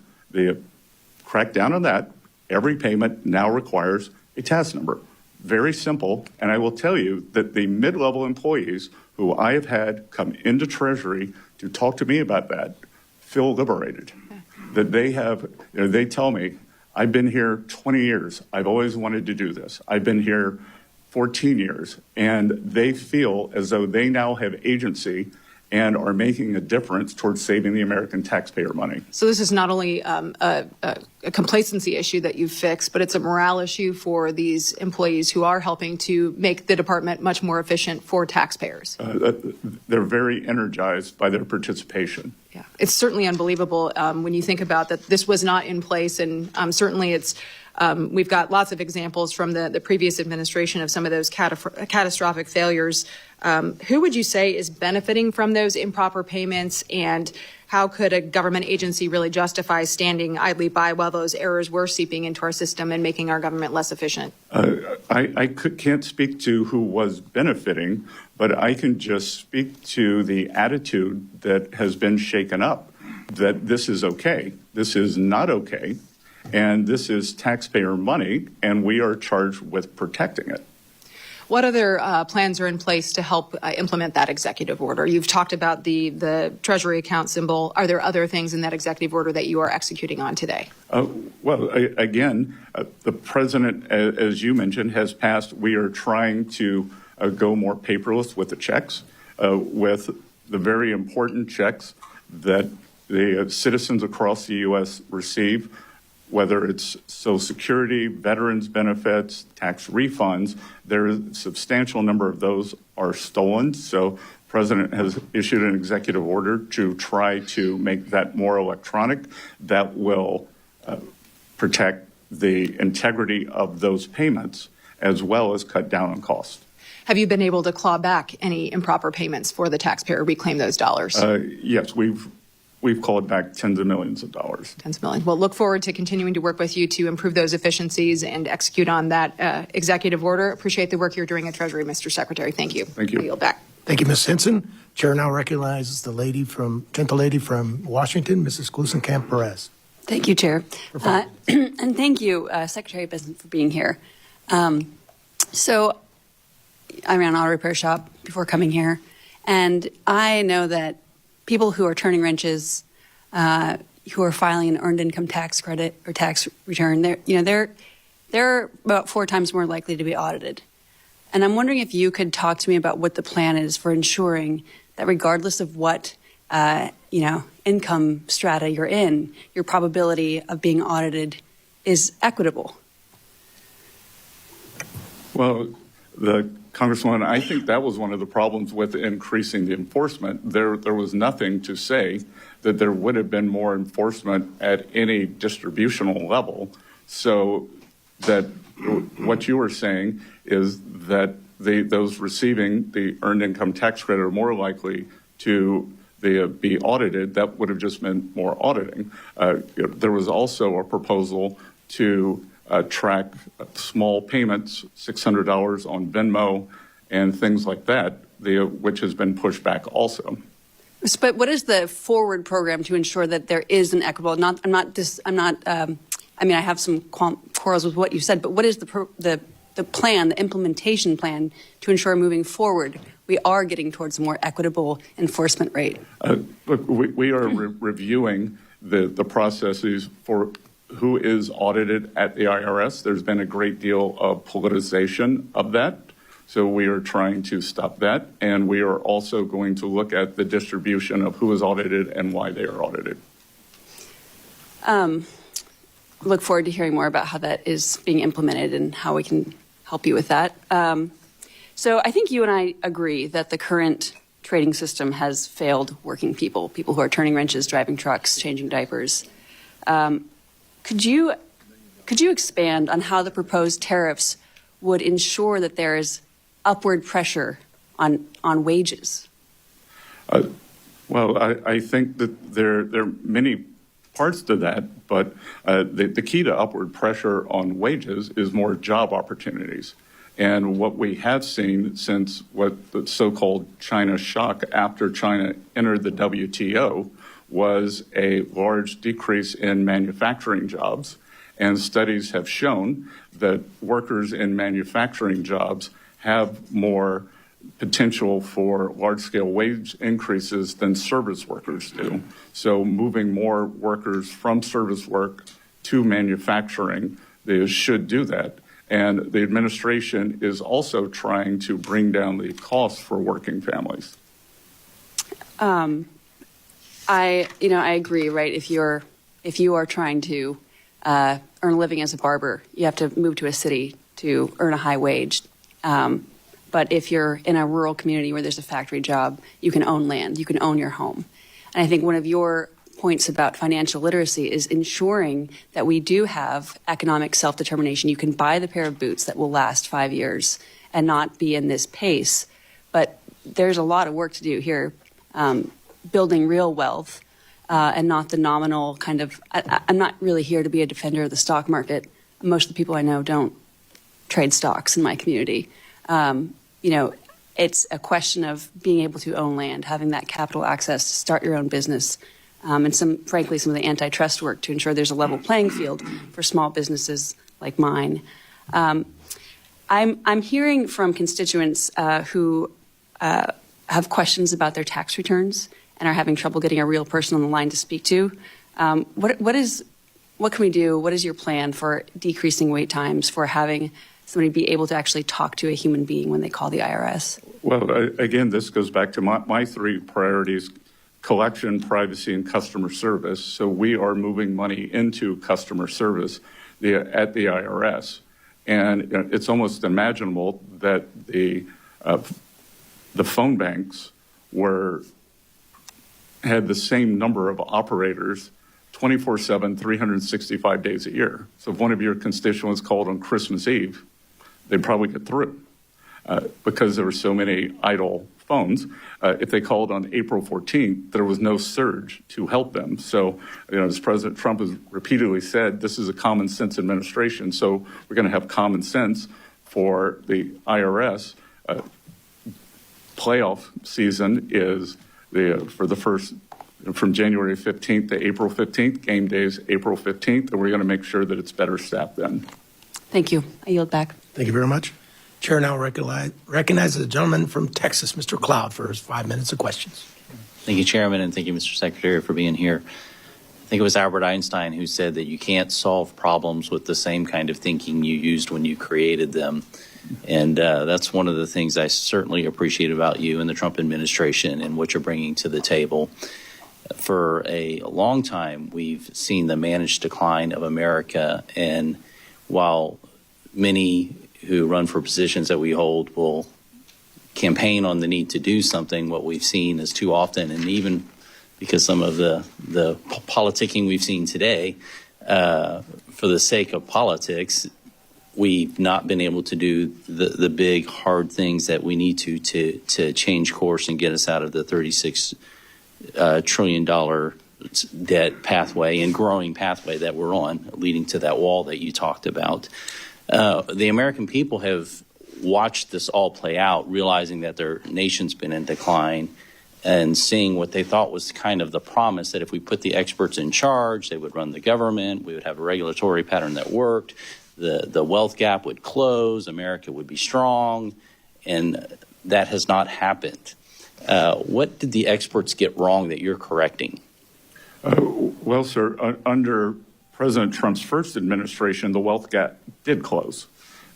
cracked down on that. Every payment now requires a TAS number. Very simple. And I will tell you that the mid-level employees who I have had come into Treasury to talk to me about that feel liberated. That they have, they tell me, I've been here 20 years. I've always wanted to do this. I've been here 14 years. And they feel as though they now have agency and are making a difference towards saving the American taxpayer money. So this is not only a complacency issue that you've fixed, but it's a morale issue for these employees who are helping to make the department much more efficient for taxpayers. They're very energized by their participation. Yeah, it's certainly unbelievable when you think about that this was not in place, and certainly it's we've got lots of examples from the previous administration of some of those catastrophic failures. Who would you say is benefiting from those improper payments, and how could a government agency really justify standing idly by while those errors were seeping into our system and making our government less efficient? I can't speak to who was benefiting, but I can just speak to the attitude that has been shaken up, that this is okay, this is not okay, and this is taxpayer money, and we are charged with protecting it. What other plans are in place to help implement that executive order? You've talked about the Treasury account symbol. Are there other things in that executive order that you are executing on today? Again, the president, as you mentioned, has passed. We are trying to go more paperless with the checks, with the very important checks that the citizens across the U.S. receive, whether it's Social Security, veterans benefits, tax refunds. There is a substantial number of those are stolen. So the president has issued an executive order to try to make that more electronic. That will protect the integrity of those payments as well as cut down on cost. Have you been able to claw back any improper payments for the taxpayer, reclaim those dollars? Yes, we've called back tens of millions of dollars. Tens of millions. Well, look forward to continuing to work with you to improve those efficiencies and execute on that executive order. Appreciate the work you're doing at Treasury, Mr. Secretary. Thank you. Thank you. I yield back. Thank you, Ms. Henson. Chair now recognizes the gentle lady from Washington, Mrs. Glusenkamp-Perez. Thank you, Chair. And thank you, Secretary Beslin, for being here. So I ran an auto repair shop before coming here, and I know that people who are turning wrenches, who are filing an earned income tax credit or tax return, they're about 4 times more likely to be audited. And I'm wondering if you could talk to me about what the plan is for ensuring that regardless of what income strata you're in, your probability of being audited is equitable. Well, Congresswoman, I think that was one of the problems with increasing the enforcement. There was nothing to say that there would have been more enforcement at any distributional level. So that what you were saying is that those receiving the earned income tax credit are more likely to be audited. That would have just meant more auditing. There was also a proposal to track small payments, $600 on Venmo and things like that, which has been pushed back also. But what is the forward program to ensure that there is an equitable? I have some quarrels with what you said, but what is the plan, the implementation plan to ensure moving forward we are getting towards a more equitable enforcement rate? Look, we are reviewing the processes for who is audited at the IRS. There's been a great deal of politicization of that. So we are trying to stop that. And we are also going to look at the distribution of who is audited and why they are audited. Look forward to hearing more about how that is being implemented and how we can help you with that. So I think you and I agree that the current trading system has failed working people who are turning wrenches, driving trucks, changing diapers. Could you expand on how the proposed tariffs would ensure that there is upward pressure on wages? Well, I think that there are many parts to that, but the key to upward pressure on wages is more job opportunities. And what we have seen since what the so-called China shock after China entered the WTO was a large decrease in manufacturing jobs. And studies have shown that workers in manufacturing jobs have more potential for large-scale wage increases than service workers do. So moving more workers from service work to manufacturing, they should do that. And the administration is also trying to bring down the costs for working families. I agree, right? If you are trying to earn a living as a barber, you have to move to a city to earn a high wage. But if you're in a rural community where there's a factory job, you can own land, you can own your home. And I think one of your points about financial literacy is ensuring that we do have economic self-determination. You can buy the pair of boots that will last 5 years and not be in this pace. But there's a lot of work to do here, building real wealth and not the nominal kind of, I'm not really here to be a defender of the stock market. Most of the people I know don't trade stocks in my community. It's a question of being able to own land, having that capital access to start your own business, and frankly, some of the antitrust work to ensure there's a level playing field for small businesses like mine. I'm hearing from constituents who have questions about their tax returns and are having trouble getting a real person on the line to speak to. What can we do? What is your plan for decreasing wait times, for having somebody be able to actually talk to a human being when they call the IRS? Well, again, this goes back to my three priorities: collection, privacy, and customer service. So we are moving money into customer service at the IRS. And it's almost imaginable that the phone banks had the same number of operators 24/7, 365 days a year. So if one of your constituents called on Christmas Eve, they'd probably get through because there were so many idle phones. If they called on April 14th, there was no surge to help them. So, as President Trump has repeatedly said, this is a common sense administration. So we're going to have common sense for the IRS. Playoff season is from January 15th to April 15th. Game days April 15th, and we're going to make sure that it's better staffed then. Thank you. I yield back. Thank you very much. Chair now recognizes the gentleman from Texas, Mr. Cloud, for his 5 minutes of questions. Thank you, Chairman, and thank you, Mr. Secretary, for being here. I think it was Albert Einstein who said that you can't solve problems with the same kind of thinking you used when you created them. And that's one of the things I certainly appreciate about you and the Trump administration and what you're bringing to the table. For a long time, we've seen the managed decline of America, and while many who run for positions that we hold will campaign on the need to do something, what we've seen is too often, and even because some of the politicking we've seen today, for the sake of politics, we've not been able to do the big, hard things that we need to change course and get us out of the $36 trillion debt pathway and growing pathway that we're on, leading to that wall that you talked about. The American people have watched this all play out, realizing that their nation's been in decline and seeing what they thought was kind of the promise that if we put the experts in charge, they would run the government, we would have a regulatory pattern that worked, the wealth gap would close, America would be strong, and that has not happened. What did the experts get wrong that you're correcting? Well, sir, under President Trump's first administration, the wealth gap did close,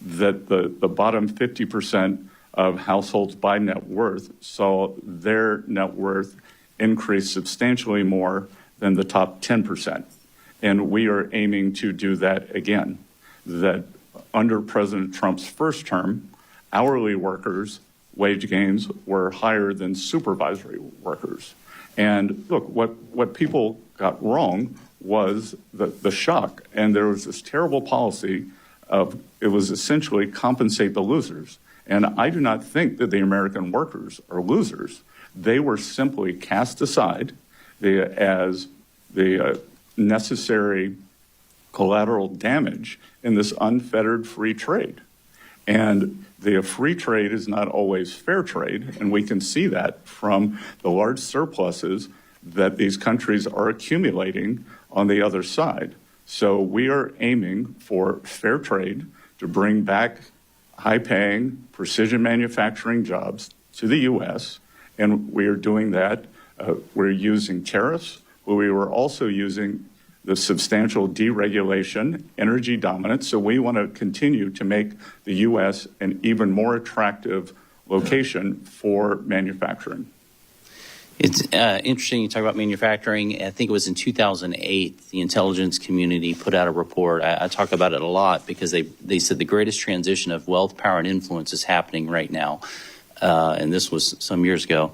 that the bottom 50% of households by net worth saw their net worth increase substantially more than the top 10%. And we are aiming to do that again, that under President Trump's first term, hourly workers' wage gains were higher than supervisory workers. And look, what people got wrong was the shock, and there was this terrible policy of, it was essentially compensate the losers. And I do not think that the American workers are losers. They were simply cast aside as the necessary collateral damage in this unfettered free trade. And the free trade is not always fair trade, and we can see that from the large surpluses that these countries are accumulating on the other side. So we are aiming for fair trade to bring back high-paying, precision manufacturing jobs to the U.S., and we are doing that. We're using tariffs, but we were also using the substantial deregulation, energy dominance. So we want to continue to make the U.S. an even more attractive location for manufacturing. It's interesting you talk about manufacturing. I think it was in 2008, the intelligence community put out a report. I talk about it a lot because they said the greatest transition of wealth, power, and influence is happening right now. And this was some years ago.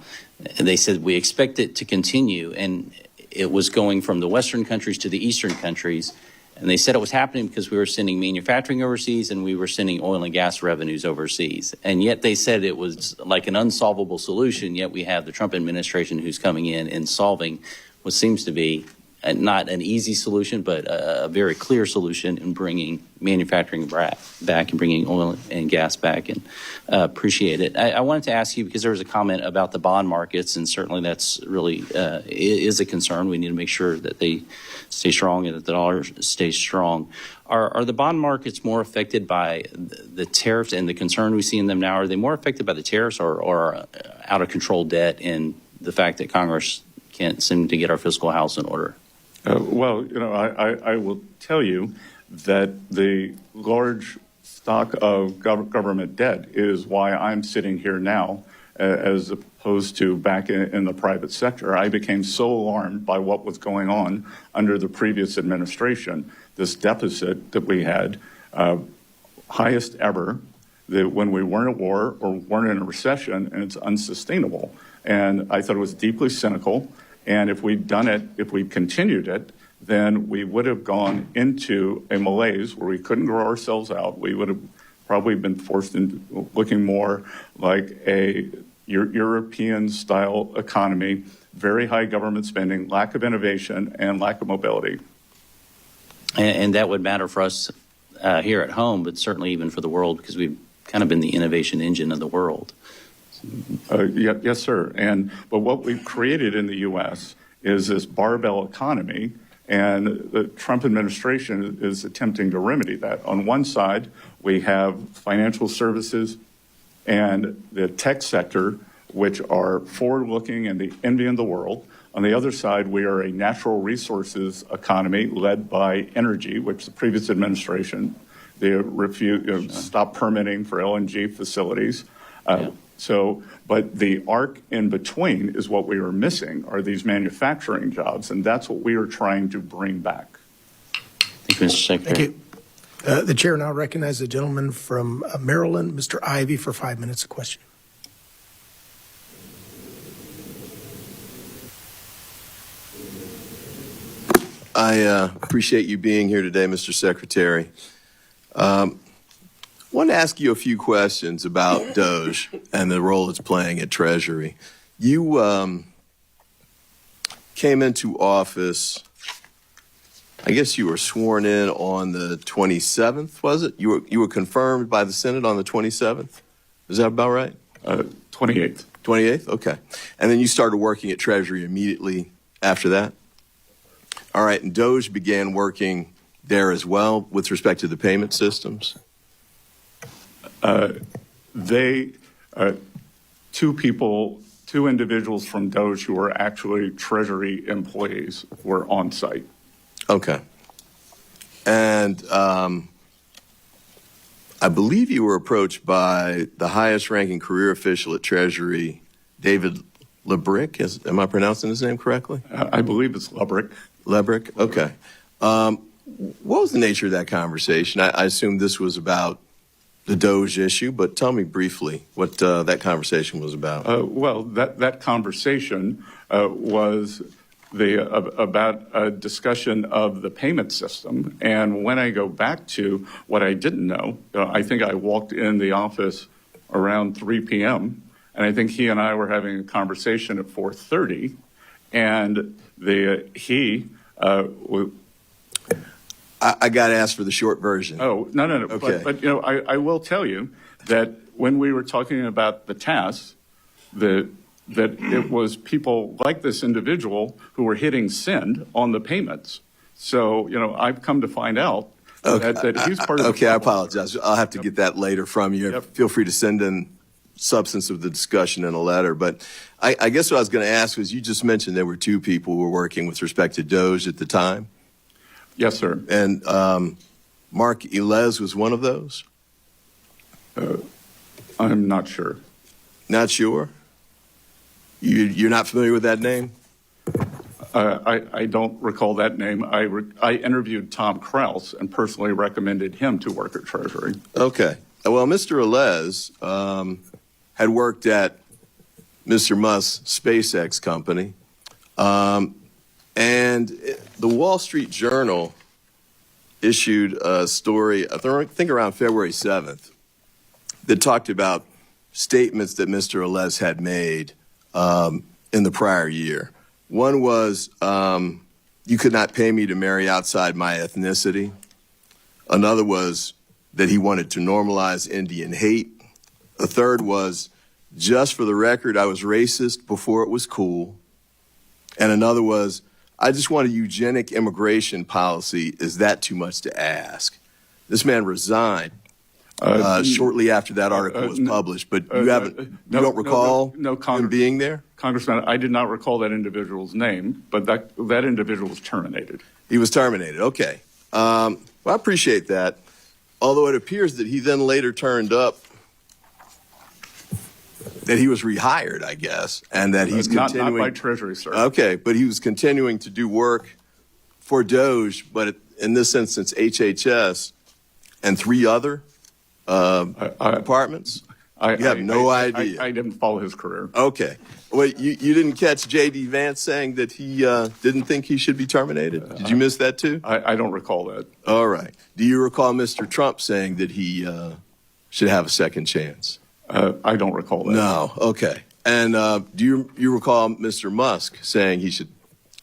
They said we expect it to continue, and it was going from the Western countries to the Eastern countries. And they said it was happening because we were sending manufacturing overseas and we were sending oil and gas revenues overseas. And yet they said it was like an unsolvable solution, yet we have the Trump administration who's coming in and solving what seems to be not an easy solution, but a very clear solution in bringing manufacturing back and bringing oil and gas back, and appreciate it. I wanted to ask you, because there was a comment about the bond markets, and certainly that's really is a concern. We need to make sure that they stay strong and that the dollar stays strong. Are the bond markets more affected by the tariffs and the concern we see in them now? Are they more affected by the tariffs or out of control debt and the fact that Congress can't seem to get our fiscal house in order? Well, I will tell you that the large stock of government debt is why I'm sitting here now, as opposed to back in the private sector. I became so alarmed by what was going on under the previous administration, this deficit that we had, highest ever, that when we weren't at war or weren't in a recession, and it's unsustainable. And I thought it was deeply cynical. And if we'd done it, if we'd continued it, then we would have gone into a malaise where we couldn't grow ourselves out. We would have probably been forced into looking more like a European-style economy, very high government spending, lack of innovation, and lack of mobility. And that would matter for us here at home, but certainly even for the world, because we've kind of been the innovation engine of the world. Yes, sir. But what we've created in the U.S. is this barbell economy, and the Trump administration is attempting to remedy that. On one side, we have financial services and the tech sector, which are forward-looking and the envy of the world. On the other side, we are a natural resources economy led by energy, which the previous administration, they stopped permitting for LNG facilities. But the arc in between is what we are missing, are these manufacturing jobs, and that's what we are trying to bring back. Thank you, Mr. Secretary. Thank you. The chair now recognizes the gentleman from Maryland, Mr. Ivey, for 5 minutes of question. I appreciate you being here today, Mr. Secretary. I want to ask you a few questions about DOGE and the role it's playing at Treasury. You came into office, I guess you were sworn in on the 27th, was it? You were confirmed by the Senate on the 27th? Is that about right? 28th. 28th? Okay. And then you started working at Treasury immediately after that? All right, and DOGE began working there as well with respect to the payment systems? Two individuals from DOGE who were actually Treasury employees were on site. Okay. And I believe you were approached by the highest-ranking career official at Treasury, David Lebrick. Am I pronouncing his name correctly? I believe it's Lebrick. Lebrick? Okay. What was the nature of that conversation? I assume this was about the Doge issue, but tell me briefly what that conversation was about. Well, that conversation was about a discussion of the payment system. And when I go back to what I didn't know, I think I walked in the office around 3 p.m., and I think he and I were having a conversation at 4:30, and I got to ask for the short version. Oh, no. Okay. But I will tell you that when we were talking about the tasks, that it was people like this individual who were hitting send on the payments. So, I've come to find out that he's part of the Okay, I problem. apologize. I'll have to get that later from you. Yep. Feel free to send in substance of the discussion in a letter. But I guess what I was going to ask was, you just mentioned there were two people who were working with respect to Doge at the time. Yes, sir. And Mark Ilez was one of those? I'm not sure. Not sure? You're not familiar with that name? I don't recall that name. I interviewed Tom Krause and personally recommended him to work at Treasury. Okay. Well, Mr. Ilez had worked at Mr. Musk's SpaceX company. And the Wall Street Journal issued a story, I think around February 7th, that talked about statements that Mr. Ilez had made in the prior year. One was, you could not pay me to marry outside my ethnicity. Another was that he wanted to normalize Indian hate. A third was, just for the record, I was racist before it was cool. And another was, I just want a eugenic immigration policy. Is that too much to ask? This man resigned shortly after that article was published, but you don't recall him being there? Congressman, I did not recall that individual's name, but that individual was terminated. He was terminated. Okay. Well, I appreciate that. Although it appears that he then later turned up that he was rehired, I guess, and that he's continuing. Not by Treasury, sir. Okay, but he was continuing to do work for Doge, but in this instance, HHS and 3 other departments. You have no idea. I didn't follow his career. Okay. Well, you didn't catch J.D. Vance saying that he didn't think he should be terminated? Did you miss that too? I don't recall that. All right. Do you recall Mr. Trump saying that he should have a second chance? I don't recall that. No. Okay. And do you recall Mr. Musk saying he should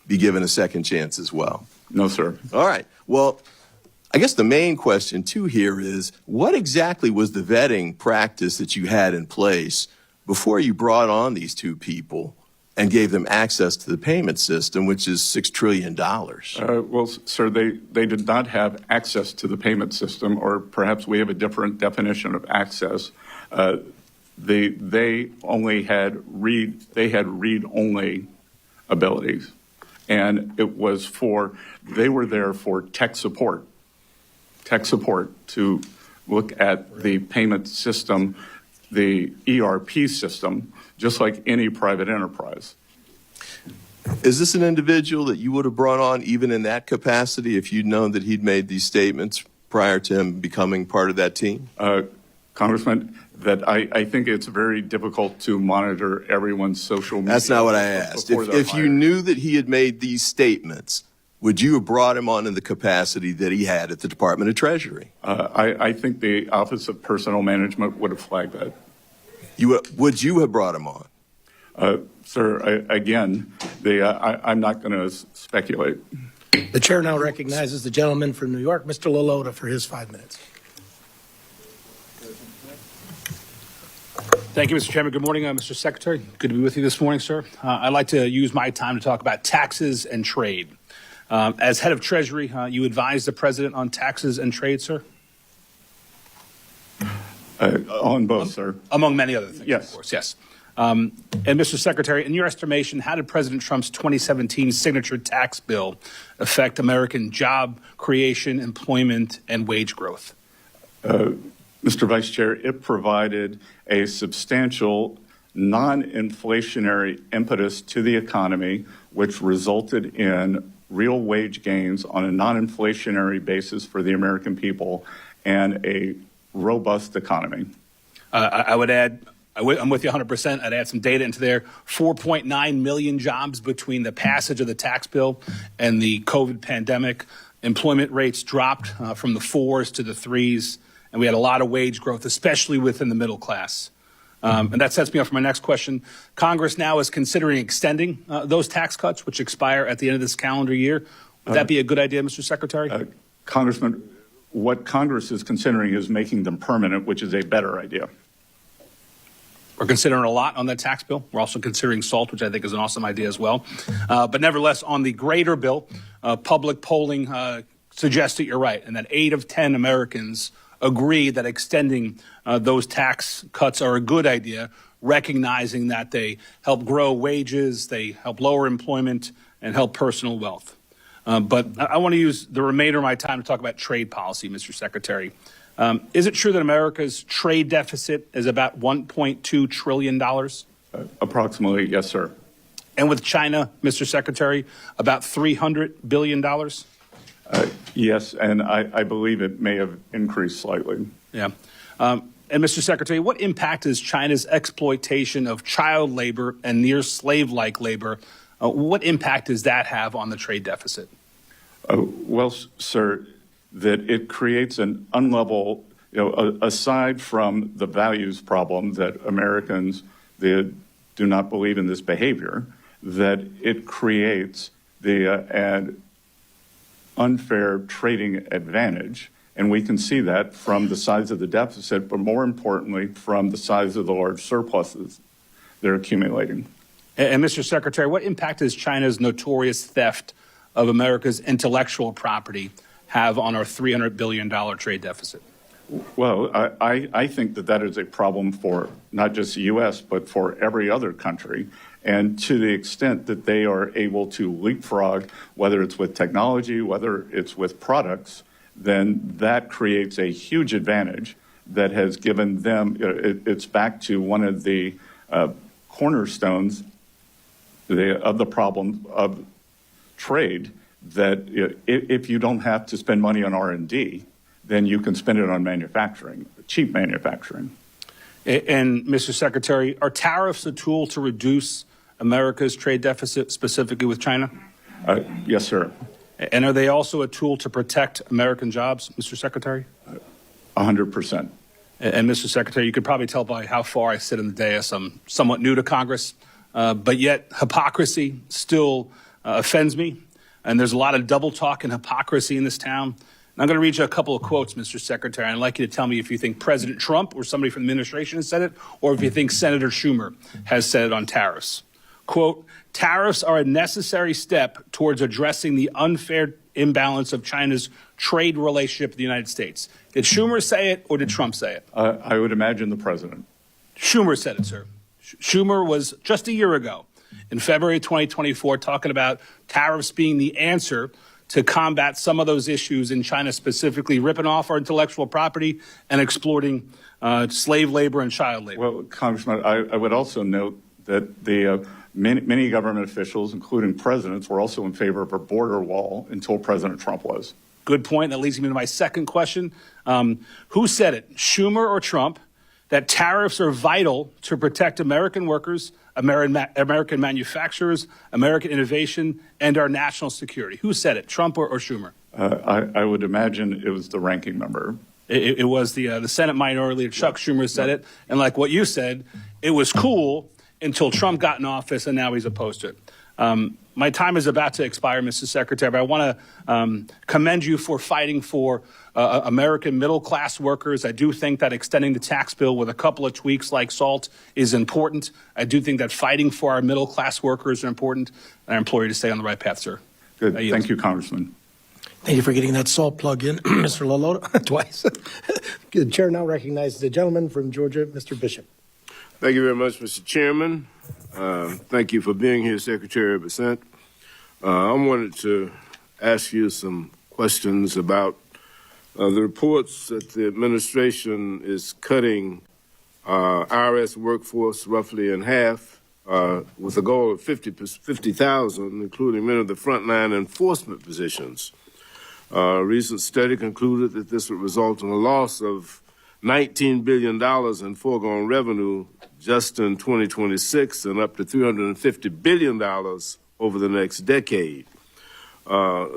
be given a second chance as well? No, sir. All right. Well, I guess the main question too here is, what exactly was the vetting practice that you had in place before you brought on these two people and gave them access to the payment system, which is $6 trillion? Well, sir, they did not have access to the payment system, or perhaps we have a different definition of access. They only had read-only abilities, and they were there for tech support to look at the payment system, the ERP system, just like any private enterprise. Is this an individual that you would have brought on even in that capacity if you'd known that he'd made these statements prior to him becoming part of that team? Congressman, that I think it's very difficult to monitor everyone's social media. That's not what I asked. If you knew that he had made these statements, would you have brought him on in the capacity that he had at the Department of Treasury? I think the Office of Personnel Management would have flagged that. Would you have brought him on? Sir, again, I'm not going to speculate. The chair now recognizes the gentleman from New York, Mr. Lalota, for his 5 minutes. Thank you, Mr. Chairman. Good morning, Mr. Secretary. Good to be with you this morning, sir. I'd like to use my time to talk about taxes and trade. As head of Treasury, you advise the president on taxes and trade, sir? On both, sir. Among many other things, Yes. of course, yes. And Mr. Secretary, in your estimation, how did President Trump's 2017 signature tax bill affect American job creation, employment, and wage growth? Mr. Vice Chair, it provided a substantial non-inflationary impetus to the economy, which resulted in real wage gains on a non-inflationary basis for the American people and a robust economy. I would add, I'm with you 100%. I'd add some data into there. 4.9 million jobs between the passage of the tax bill and the COVID pandemic. Employment rates dropped from the 4s to the 3s, and we had a lot of wage growth, especially within the middle class. And that sets me up for my next question. Congress now is considering extending those tax cuts, which expire at the end of this calendar year. Would that be a good idea, Mr. Secretary? Congressman, what Congress is considering is making them permanent, which is a better idea. We're considering a lot on that tax bill. We're also considering SALT, which I think is an awesome idea as well. But nevertheless, on the greater bill, public polling suggests that you're right, and that 8 of 10 Americans agree that extending those tax cuts are a good idea, recognizing that they help grow wages, they help lower employment, and help personal wealth. But I want to use the remainder of my time to talk about trade policy, Mr. Secretary. Is it true that America's trade deficit is about $1.2 trillion? Approximately, yes, sir. And with China, Mr. Secretary, about $300 billion? Yes, and I believe it may have increased slightly. Yeah. And Mr. Secretary, what impact is China's exploitation of child labor and near slave-like labor? What impact does that have on the trade deficit? Well, sir, that it creates an unlevel, aside from the values problem that Americans do not believe in this behavior, that it creates an unfair trading advantage. And we can see that from the size of the deficit, but more importantly, from the size of the large surpluses they're accumulating. And Mr. Secretary, what impact does China's notorious theft of America's intellectual property have on our $300 billion trade deficit? Well, I think that is a problem for not just the U.S., but for every other country. And to the extent that they are able to leapfrog, whether it's with technology, whether it's with products, then that creates a huge advantage that has given them, it's back to one of the cornerstones of the problem of trade, that if you don't have to spend money on R&D, then you can spend it on manufacturing, cheap manufacturing. And Mr. Secretary, are tariffs a tool to reduce America's trade deficit, specifically with China? Yes, sir. And are they also a tool to protect American jobs, Mr. Secretary? 100%. And Mr. Secretary, you could probably tell by how far I sit in the dais, I'm somewhat new to Congress, but yet hypocrisy still offends me. And there's a lot of double talk and hypocrisy in this town. And I'm going to read you a couple of quotes, Mr. Secretary. I'd like you to tell me if you think President Trump or somebody from the administration has said it, or if you think Senator Schumer has said it on tariffs. Quote, tariffs are a necessary step towards addressing the unfair imbalance of China's trade relationship with the United States. Did Schumer say it, or did Trump say it? I would imagine the president. Schumer said it, sir. Schumer was just a year ago, in February 2024, talking about tariffs being the answer to combat some of those issues in China, specifically ripping off our intellectual property and exploiting slave labor and child labor. Well, Congressman, I would also note that the many government officials, including presidents, were also in favor of a border wall until President Trump was. Good point. That leads me to my second question. Who said it, Schumer or Trump, that tariffs are vital to protect American workers, American manufacturers, American innovation, and our national security? Who said it, Trump or Schumer? I would imagine it was the ranking member. It was the Senate Minority Leader, Chuck Schumer said it. And like what you said, it was cool until Trump got in office, and now he's opposed to it. My time is about to expire, Mr. Secretary, but I want to commend you for fighting for American middle-class workers. I do think that extending the tax bill with a couple of tweaks like SALT is important. I do think that fighting for our middle-class workers are important, and I implore you to stay on the right path, sir. Good. Thank you, Congressman. Thank you for getting that SALT plug in, Mr. Lalotta, twice. The chair now recognizes the gentleman from Georgia, Mr. Bishop. Thank you very much, Mr. Chairman. Thank you for being here, Secretary Bessent. I wanted to ask you some questions about the reports that the administration is cutting IRS workforce roughly in half with a goal of 50,000, including many of the frontline enforcement positions. A recent study concluded that this would result in a loss of $19 billion in foregone revenue just in 2026 and up to $350 billion over the next decade.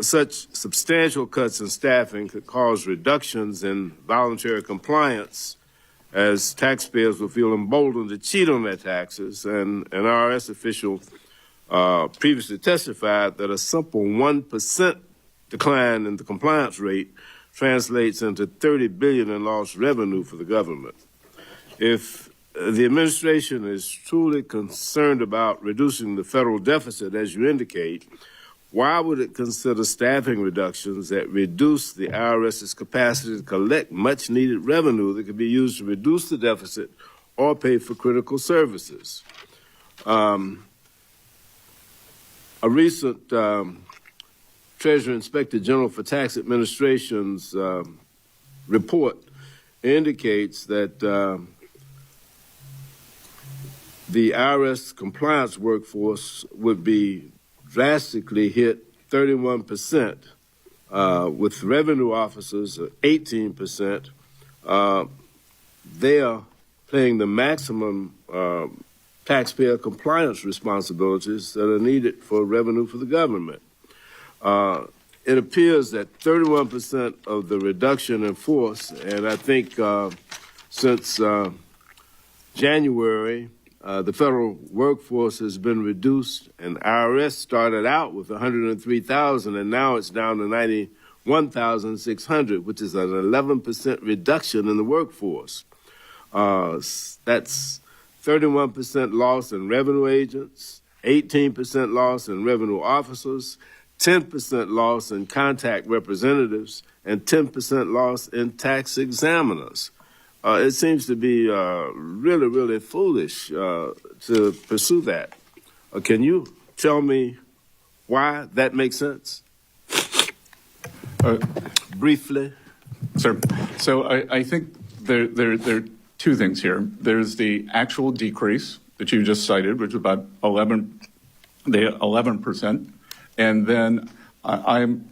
Such substantial cuts in staffing could cause reductions in voluntary compliance as taxpayers will feel emboldened to cheat on their taxes. And an IRS official previously testified that a simple 1% decline in the compliance rate translates into $30 billion in lost revenue for the government. If the administration is truly concerned about reducing the federal deficit, as you indicate, why would it consider staffing reductions that reduce the IRS's capacity to collect much-needed revenue that could be used to reduce the deficit or pay for critical services? A recent Treasury Inspector General for Tax Administration's report indicates that the IRS compliance workforce would be drastically hit 31%, with revenue officers 18%. They are paying the maximum taxpayer compliance responsibilities that are needed for revenue for the government. It appears that 31% of the reduction in force, and I think since January, the federal workforce has been reduced, and IRS started out with 103,000, and now it's down to 91,600, which is an 11% reduction in the workforce. That's 31% loss in revenue agents, 18% loss in revenue officers, 10% loss in contact representatives, and 10% loss in tax examiners. It seems to be really, really foolish to pursue that. Can you tell me why that makes sense? Briefly. Sir, so I think there are two things here. There's the actual decrease that you just cited, which is about 11%. And then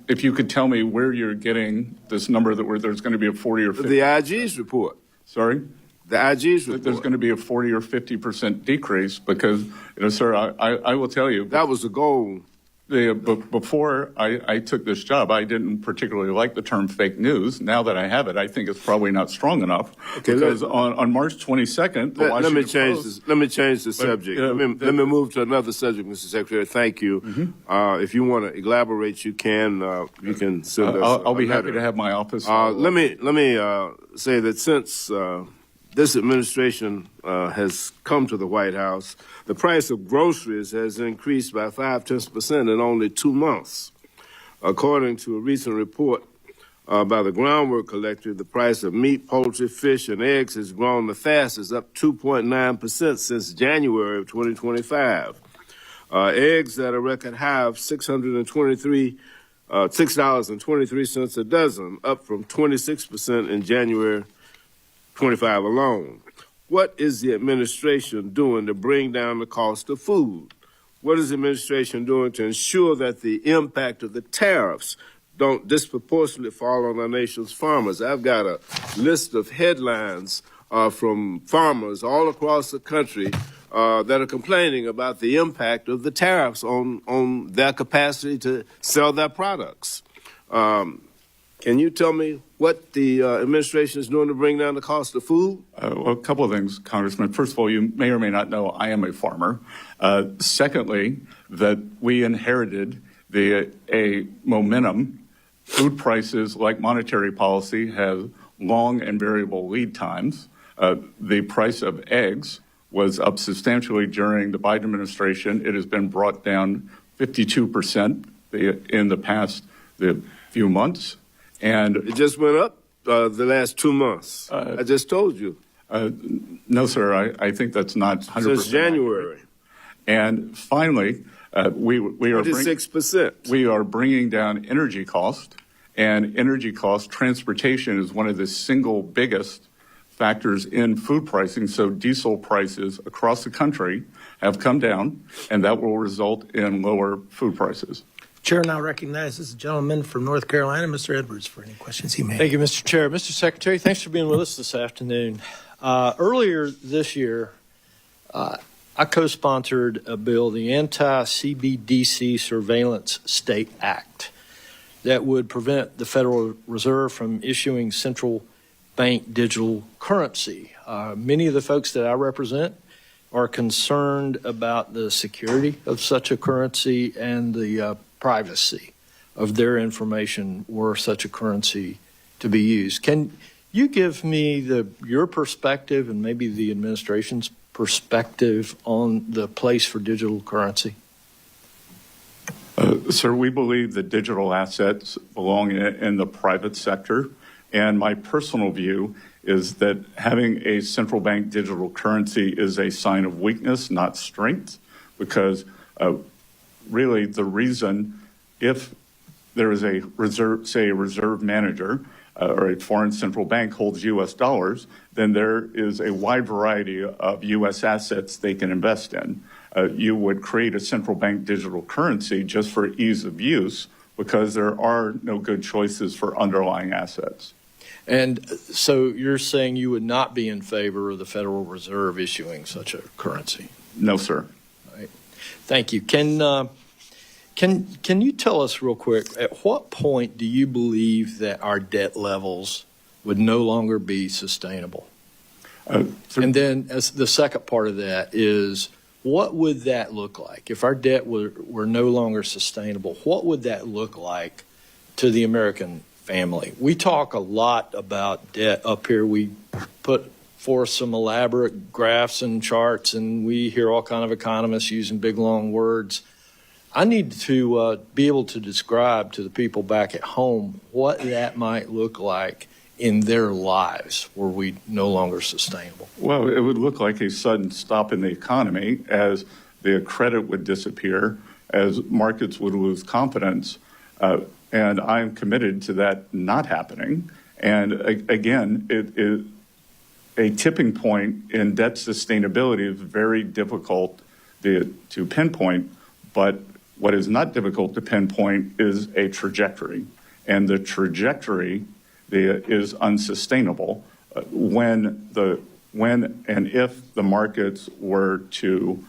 if you could tell me where you're getting this number that there's going to be a 40 or 50. The IG's report. Sorry? The IG's report. There's going to be a 40 or 50% decrease because, sir, I will tell you. That was the goal. Before I took this job, I didn't particularly like the term fake news. Now that I have it, I think it's probably not strong enough. Okay, because on March 22nd, the let me change Post, this. Let me change the subject. Let me move to another subject, Mr. Secretary. Thank you. Mm-hmm. If you want to elaborate, you can. You can send us. I'll be happy to have my office. Let me say that since this administration has come to the White House, the price of groceries has increased by 0.5% in only 2 months. According to a recent report by the Groundwork Collective, the price of meat, poultry, fish, and eggs has grown the fastest, up 2.9% since January of 2025. Eggs at a record high of $6.23 a dozen, up from 26% in January 25 alone. What is the administration doing to bring down the cost of food? What is the administration doing to ensure that the impact of the tariffs don't disproportionately fall on our nation's farmers? I've got a list of headlines from farmers all across the country that are complaining about the impact of the tariffs on their capacity to sell their products. Can you tell me what the administration is doing to bring down the cost of food? Well, a couple of things, Congressman. First of all, you may or may not know I am a farmer. Secondly, that we inherited a momentum. Food prices, like monetary policy, have long and variable lead times. The price of eggs was up substantially during the Biden administration. It has been brought down 52% in the past few months. And it just went up the last 2 months. I just told you. No, sir, I think that's not 100%. Since January. And finally, we are 26%. We are bringing down energy cost, and energy cost, transportation is one of the single biggest factors in food pricing. So diesel prices across the country have come down, and that will result in lower food prices. Chair now recognizes the gentleman from North Carolina, Mr. Edwards, for any questions he may have. Thank you, Mr. Chair. Mr. Secretary, thanks for being with us this afternoon. Earlier this year, I co-sponsored a bill, the Anti-CBDC Surveillance State Act, that would prevent the Federal Reserve from issuing central bank digital currency. Many of the folks that I represent are concerned about the security of such a currency and the privacy of their information were such a currency to be used. Can you give me your perspective and maybe the administration's perspective on the place for digital currency? Sir, we believe that digital assets belong in the private sector, and my personal view is that having a central bank digital currency is a sign of weakness, not strength, because really the reason, if there is a reserve, say a reserve manager or a foreign central bank holds U.S. dollars, then there is a wide variety of U.S. assets they can invest in. You would create a central bank digital currency just for ease of use because there are no good choices for underlying assets. And so you're saying you would not be in favor of the Federal Reserve issuing such a currency? No, sir. Right. Thank you. Can you tell us real quick, at what point do you believe that our debt levels would no longer be sustainable? And then as the second part of that is, what would that look like? If our debt were no longer sustainable, what would that look like to the American family? We talk a lot about debt up here. We put forth some elaborate graphs and charts, and we hear all kind of economists using big, long words. I need to be able to describe to the people back at home what that might look like in their lives were we no longer sustainable. Well, it would look like a sudden stop in the economy as the credit would disappear, as markets would lose confidence. And I'm committed to that not happening. And again, a tipping point in debt sustainability is very difficult to pinpoint, but what is not difficult to pinpoint is a trajectory. And the trajectory is unsustainable when and if the markets were to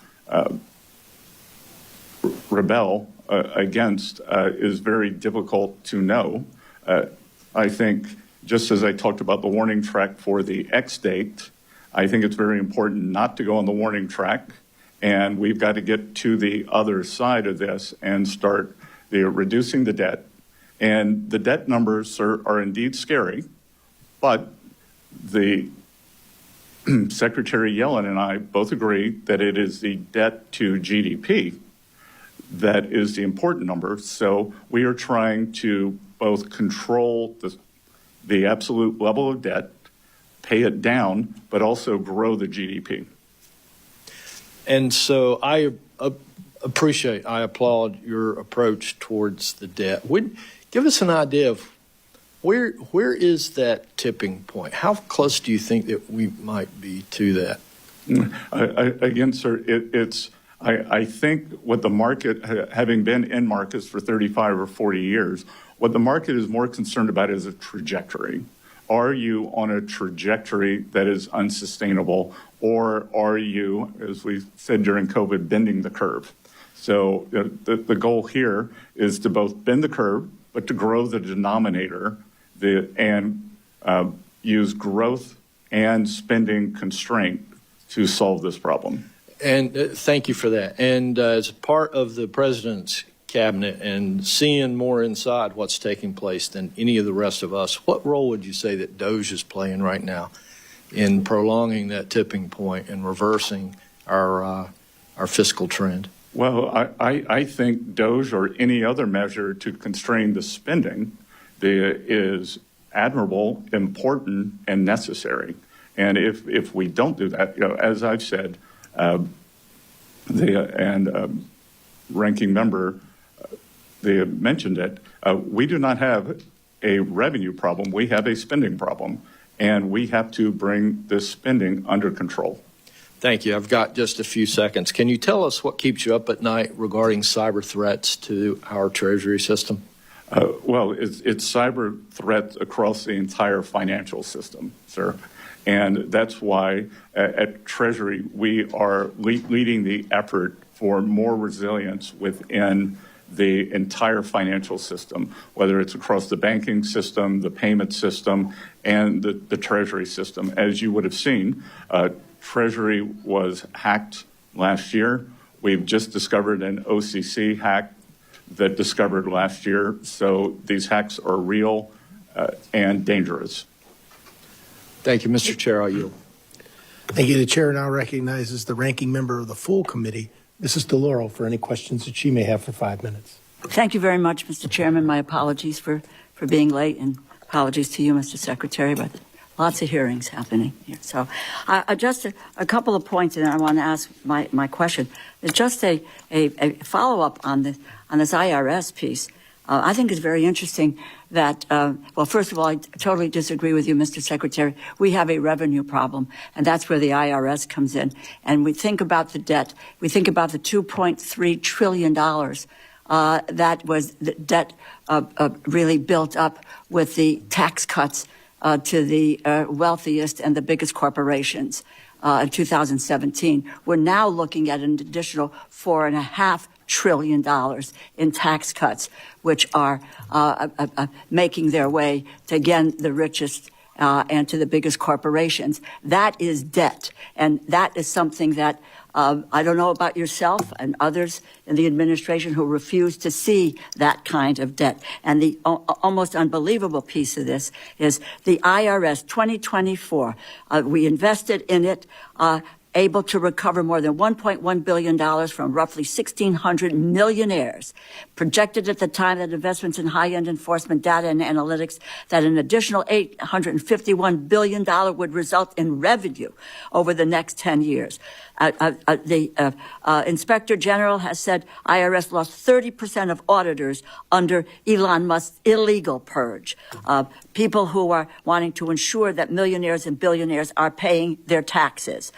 rebel against is very difficult to know. I think, just as I talked about the warning track for the X date, I think it's very important not to go on the warning track, and we've got to get to the other side of this and start reducing the debt. And the debt numbers are indeed scary, but the Secretary Yellen and I both agree that it is the debt to GDP that is the important number. So we are trying to both control the absolute level of debt, pay it down, but also grow the GDP. And so I applaud your approach towards the debt. Give us an idea of where is that tipping point? How close do you think that we might be to that? Again, sir, I think what the market, having been in markets for 35 or 40 years, what the market is more concerned about is a trajectory. Are you on a trajectory that is unsustainable, or are you, as we said during COVID, bending the curve? So the goal here is to both bend the curve, but to grow the denominator and use growth and spending constraint to solve this problem. And thank you for that. And as part of the president's cabinet and seeing more inside what's taking place than any of the rest of us, what role would you say that DOGE is playing right now in prolonging that tipping point and reversing our fiscal trend? Well, I think DOGE or any other measure to constrain the spending is admirable, important, and necessary. And if we don't do that, as I've said, ranking member, they have mentioned it, we do not have a revenue problem. We have a spending problem, and we have to bring this spending under control. Thank you. I've got just a few seconds. Can you tell us what keeps you up at night regarding cyber threats to our Treasury system? Well, it's cyber threats across the entire financial system, sir. And that's why at Treasury we are leading the effort for more resilience within the entire financial system, whether it's across the banking system, the payment system, and the Treasury system. As you would have seen, Treasury was hacked last year. We've just discovered an OCC hack that discovered last year. So these hacks are real and dangerous. Thank you, Mr. Chair. I yield. Thank you. The chair now recognizes the ranking member of the full committee, Mrs. DeLauro, for any questions that she may have for 5 minutes. Thank you very much, Mr. Chairman. My apologies for being late, and apologies to you, Mr. Secretary, but lots of hearings happening here. So just a couple of points, and I want to ask my question. It's just a follow-up on this IRS piece. I think it's very interesting that, well, first of all, I totally disagree with you, Mr. Secretary. We have a revenue problem, and that's where the IRS comes in. And we think about the debt. We think about the $2.3 trillion that was the debt really built up with the tax cuts to the wealthiest and the biggest corporations in 2017. We're now looking at an additional $4.5 trillion in tax cuts, which are making their way to, again, the richest and to the biggest corporations. That is debt. And that is something that I don't know about yourself and others in the administration who refuse to see that kind of debt. And the almost unbelievable piece of this is the IRS 2024. We invested in it, able to recover more than $1.1 billion from roughly 1,600 millionaires. Projected at the time that investments in high-end enforcement data and analytics, that an additional $851 billion would result in revenue over the next 10 years. The Inspector General has said IRS lost 30% of auditors under Elon Musk's illegal purge. People who are wanting to ensure that millionaires and billionaires are paying their taxes.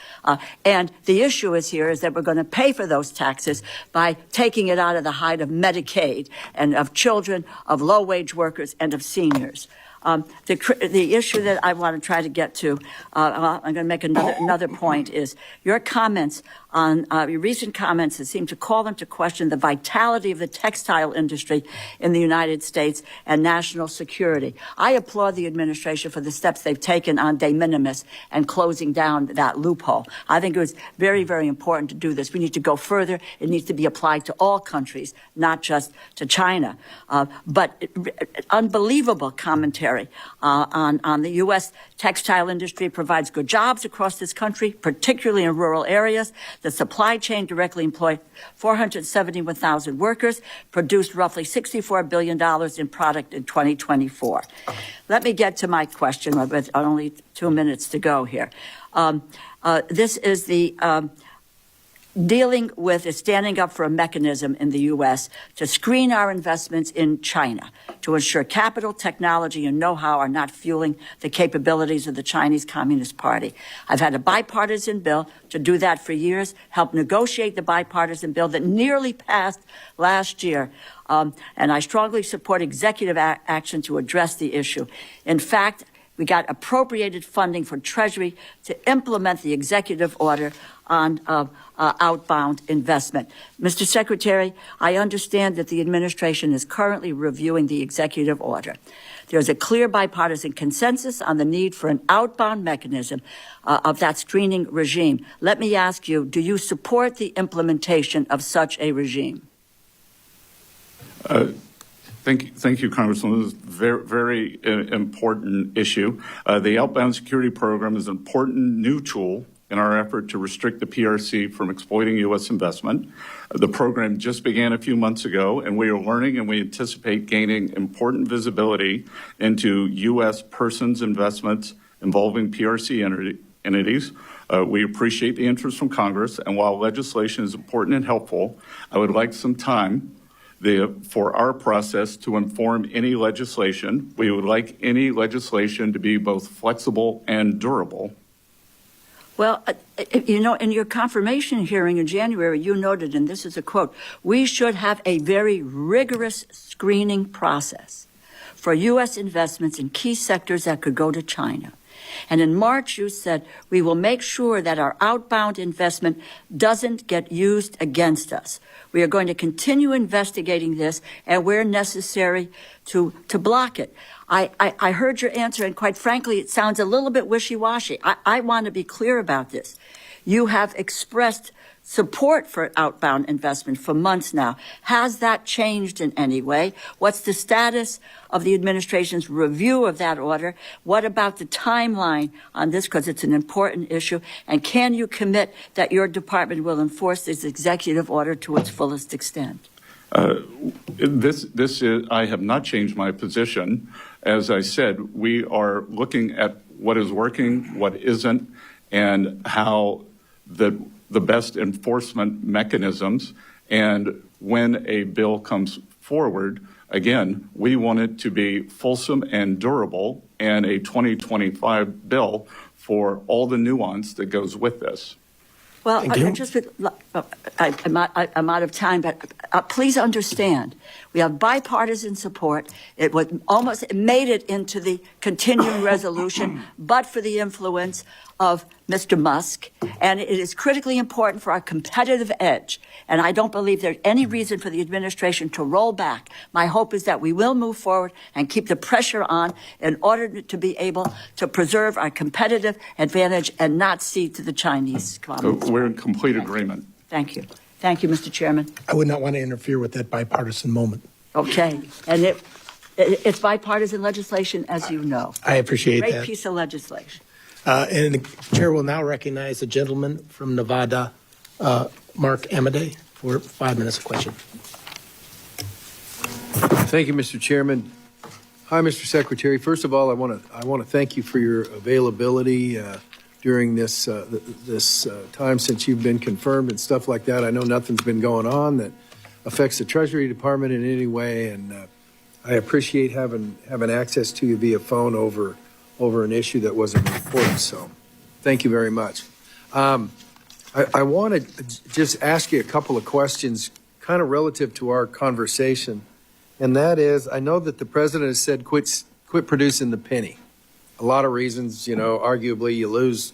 And the issue is that we're going to pay for those taxes by taking it out of the hide of Medicaid and of children, of low-wage workers, and of seniors. The issue that I want to try to get to, I'm going to make another point, is your comments on your recent comments that seem to call into question the vitality of the textile industry in the United States and national security. I applaud the administration for the steps they've taken on de minimis and closing down that loophole. I think it was very, very important to do this. We need to go further. It needs to be applied to all countries, not just to China. But unbelievable commentary on the U.S. textile industry. Provides good jobs across this country, particularly in rural areas. The supply chain directly employed 471,000 workers, produced roughly $64 billion in product in 2024. Let me get to my question with only 2 minutes to go here. This is the dealing with standing up for a mechanism in the U.S. to screen our investments in China, to ensure capital, technology, and know-how are not fueling the capabilities of the Chinese Communist Party. I've had a bipartisan bill to do that for years, helped negotiate the bipartisan bill that nearly passed last year, and I strongly support executive action to address the issue. In fact, we got appropriated funding for Treasury to implement the executive order on outbound investment. Mr. Secretary, I understand that the administration is currently reviewing the executive order. There's a clear bipartisan consensus on the need for an outbound mechanism of that screening regime. Let me ask you, do you support the implementation of such a regime? Thank you, Congressman. This is a very important issue. The outbound security program is an important new tool in our effort to restrict the PRC from exploiting U.S. investment. The program just began a few months ago, and we are learning and we anticipate gaining important visibility into U.S. persons' investments involving PRC entities. We appreciate the interest from Congress, and while legislation is important and helpful, I would like some time for our process to inform any legislation. We would like any legislation to be both flexible and durable. Well, you know, in your confirmation hearing in January, you noted, and this is a quote, we should have a very rigorous screening process for U.S. investments in key sectors that could go to China. And in March, you said, we will make sure that our outbound investment doesn't get used against us. We are going to continue investigating this and where necessary to block it. I heard your answer, and quite frankly, it sounds a little bit wishy-washy. I want to be clear about this. You have expressed support for outbound investment for months now. Has that changed in any way? What's the status of the administration's review of that order? What about the timeline on this, because it's an important issue? And can you commit that your department will enforce this executive order to its fullest extent? I have not changed my position. As I said, we are looking at what is working, what isn't, and how the best enforcement mechanisms. And when a bill comes forward, again, we want it to be fulsome and durable, and a 2025 bill for all the nuance that goes with this. Well, I'm out of time, but please understand, we have bipartisan support. It made it into the continuing resolution, but for the influence of Mr. Musk, and it is critically important for our competitive edge. And I don't believe there's any reason for the administration to roll back. My hope is that we will move forward and keep the pressure on in order to be able to preserve our competitive advantage and not cede to the Chinese comments. We're in complete agreement. Thank you. Thank you, Mr. Chairman. I would not want to interfere with that bipartisan moment. Okay. And it's bipartisan legislation, as you know. I appreciate that. Great piece of legislation. And the chair will now recognize the gentleman from Nevada, Mark Amade, for 5 minutes of question. Thank you, Mr. Chairman. Hi, Mr. Secretary. First of all, I want to thank you for your availability during this time since you've been confirmed and stuff like that. I know nothing's been going on that affects the Treasury Department in any way, and I appreciate having access to you via phone over an issue that wasn't important. So, thank you very much. I want to just ask you a couple of questions, kind of relative to our conversation, and that is, I know that the president has said quit producing the penny. A lot of reasons, you know, arguably you lose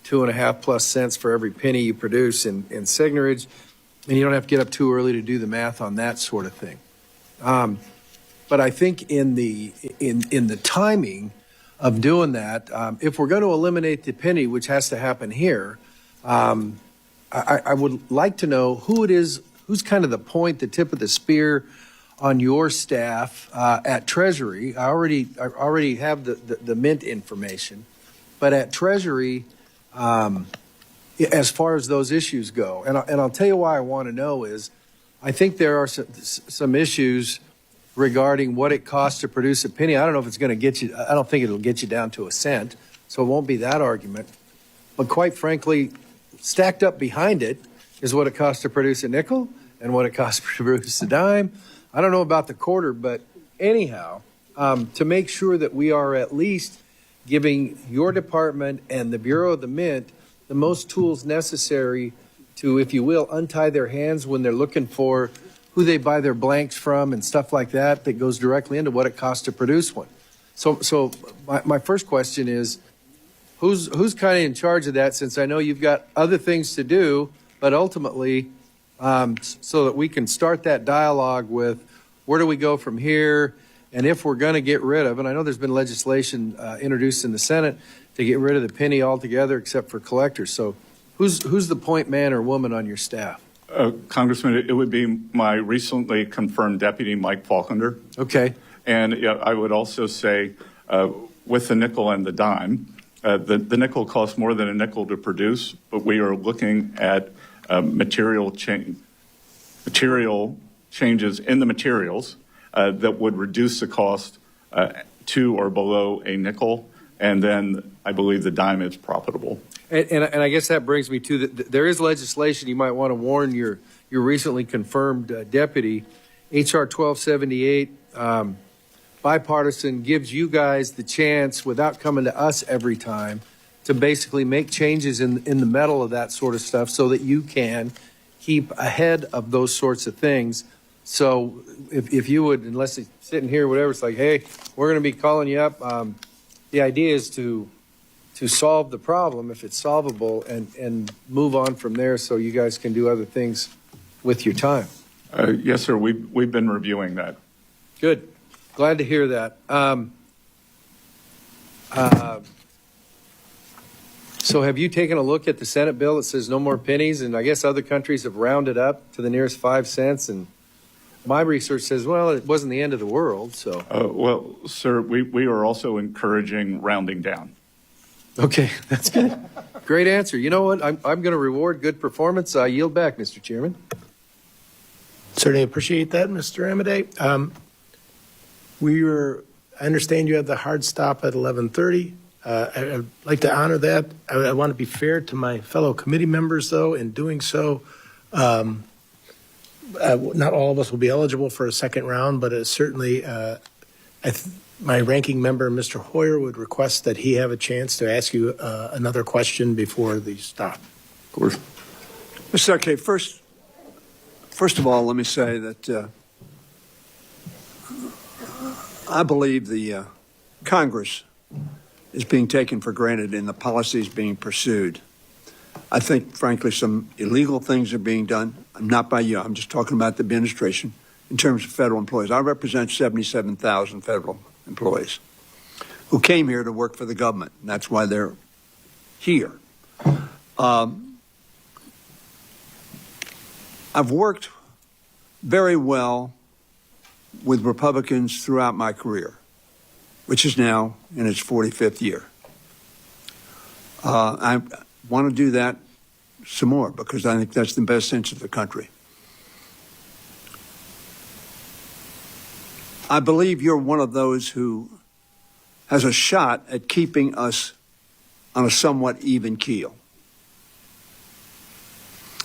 2.5+ cents for every penny you produce in seigniorage, and you don't have to get up too early to do the math on that sort of thing. But I think in the timing of doing that, if we're going to eliminate the penny, which has to happen here, I would like to know who it is, who's kind of the tip of the spear on your staff at Treasury. I already have the Mint information, but at Treasury, as far as those issues go, and I'll tell you why I want to know is, I think there are some issues regarding what it costs to produce a penny. I don't know if it's going to get you, I don't think it'll get you down to a cent, so it won't be that argument. But quite frankly, stacked up behind it is what it costs to produce a nickel and what it costs to produce a dime. I don't know about the quarter, but anyhow, to make sure that we are at least giving your department and the Bureau of the Mint the most tools necessary to, if you will, untie their hands when they're looking for who they buy their blanks from and stuff like that, that goes directly into what it costs to produce one. So my first question is, who's kind of in charge of that, since I know you've got other things to do, but ultimately, so that we can start that dialogue with where do we go from here, and if we're going to get rid of, and I know there's been legislation introduced in the Senate to get rid of the penny altogether except for collectors. So who's the point man or woman on your staff? Congressman, it would be my recently confirmed deputy, Mike Faulkner. Okay. And I would also say, with the nickel and the dime, the nickel costs more than a nickel to produce, but we are looking at material changes in the materials that would reduce the cost to or below a nickel. and then I believe the dime is profitable. And I guess that brings me to there is legislation you might want to warn your recently confirmed deputy. H.R. 1278, bipartisan, gives you guys the chance, without coming to us every time, to basically make changes in the middle of that sort of stuff so that you can keep ahead of those sorts of things. So if you would, unless it's sitting here, whatever, it's like, hey, we're going to be calling you up. The idea is to solve the problem, if it's solvable, and move on from there so you guys can do other things with your time. Yes, sir. We've been reviewing that. Good. Glad to hear that. So have you taken a look at the Senate bill that says no more pennies? And I guess other countries have rounded up to the nearest 5 cents. And my research says, well, it wasn't the end of the world. So. Well, sir, we are also encouraging rounding down. Okay, that's good. Great answer. You know what? I'm going to reward good performance. I yield back, Mr. Chairman. Certainly appreciate that, Mr. Amade. I understand you have the hard stop at 11:30. I'd like to honor that. I want to be fair to my fellow committee members, though, in doing so. Not all of us will be eligible for a second round, but certainly my ranking member, Mr. Hoyer, would request that he have a chance to ask you another question before the stop. Of course. Mr. Secretary, first of all, let me say that I believe the Congress is being taken for granted in the policies being pursued. I think, frankly, some illegal things are being done, not by you, I'm just talking about the administration, in terms of federal employees. I represent 77,000 federal employees who came here to work for the government, and that's why they're here. I've worked very well with Republicans throughout my career, which is now in its 45th year. I want to do that some more because I think that's the best interest of the country. I believe you're one of those who has a shot at keeping us on a somewhat even keel.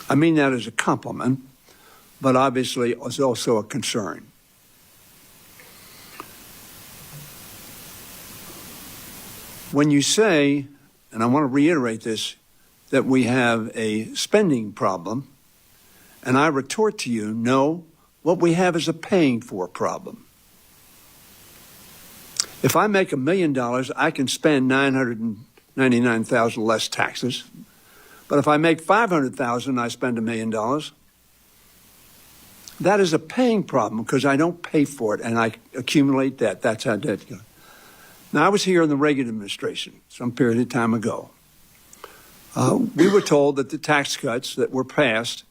I mean that as a compliment, but obviously it's also a concern. When you say, and I want to reiterate this, that we have a spending problem, and I retort to you, no, what we have is a paying for problem. If I make $1 million, I can spend $999,000 less taxes. But if I make $500,000, I spend $1 million. That is a paying problem because I don't pay for it and I accumulate debt. That's how debt goes. Now, I was here in the Reagan administration some period of time ago. We were told that the tax cuts that were passed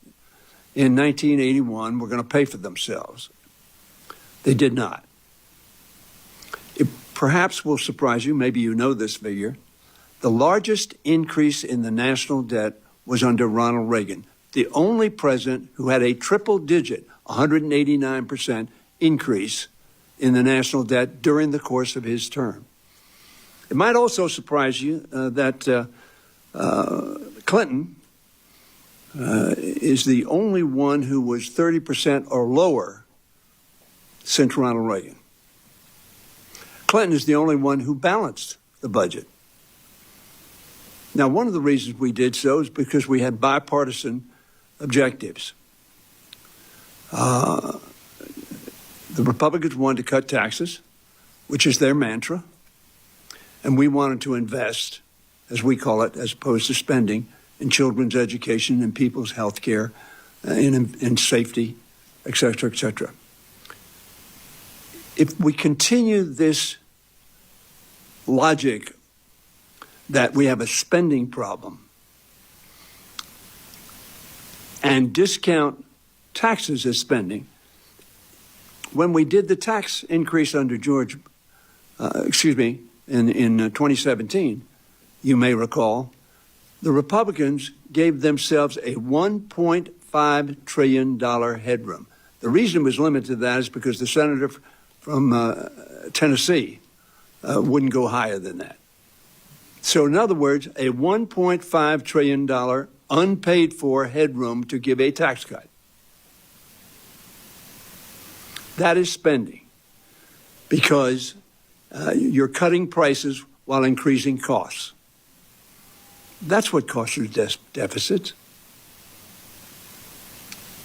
in 1981 were going to pay for themselves. They did not. It perhaps will surprise you, maybe you know this figure, the largest increase in the national debt was under Ronald Reagan, the only president who had a triple-digit, 189% increase in the national debt during the course of his term. It might also surprise you that Clinton is the only one who was 30% or lower since Ronald Reagan. Clinton is the only one who balanced the budget. Now, one of the reasons we did so is because we had bipartisan objectives. The Republicans wanted to cut taxes, which is their mantra, and we wanted to invest, as we call it, as opposed to spending, in children's education and people's health care, in safety, et cetera, et cetera. If we continue this logic that we have a spending problem and discount taxes as spending, when we did the tax increase under George, in 2017, you may recall, the Republicans gave themselves a $1.5 trillion headroom. The reason it was limited to that is because the senator from Tennessee wouldn't go higher than that. So in other words, a $1.5 trillion unpaid for headroom to give a tax cut. That is spending because you're cutting prices while increasing costs. That's what causes deficits.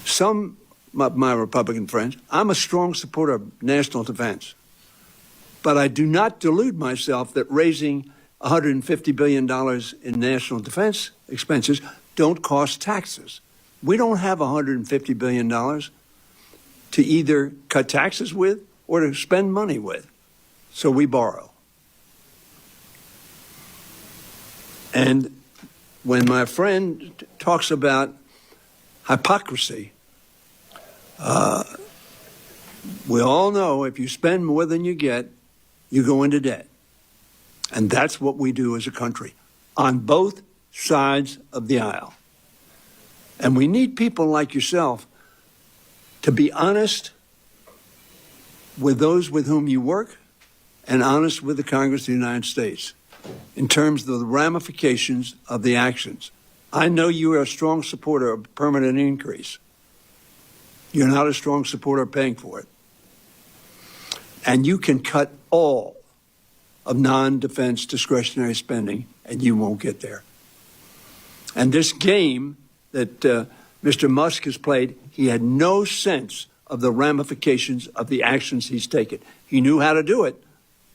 Some of my Republican friends, I'm a strong supporter of national defense, but I do not delude myself that raising $150 billion in national defense expenses don't cost taxes. We don't have $150 billion to either cut taxes with or to spend money with, so we borrow. And when my friend talks about hypocrisy, we all know if you spend more than you get, you go into debt. And that's what we do as a country on both sides of the aisle. And we need people like yourself to be honest with those with whom you work and honest with the Congress of the United States in terms of the ramifications of the actions. I know you are a strong supporter of permanent increase. You're not a strong supporter of paying for it. And you can cut all of non-defense discretionary spending, and you won't get there. And this game that Mr. Musk has played, he had no sense of the ramifications of the actions he's taken. He knew how to do it.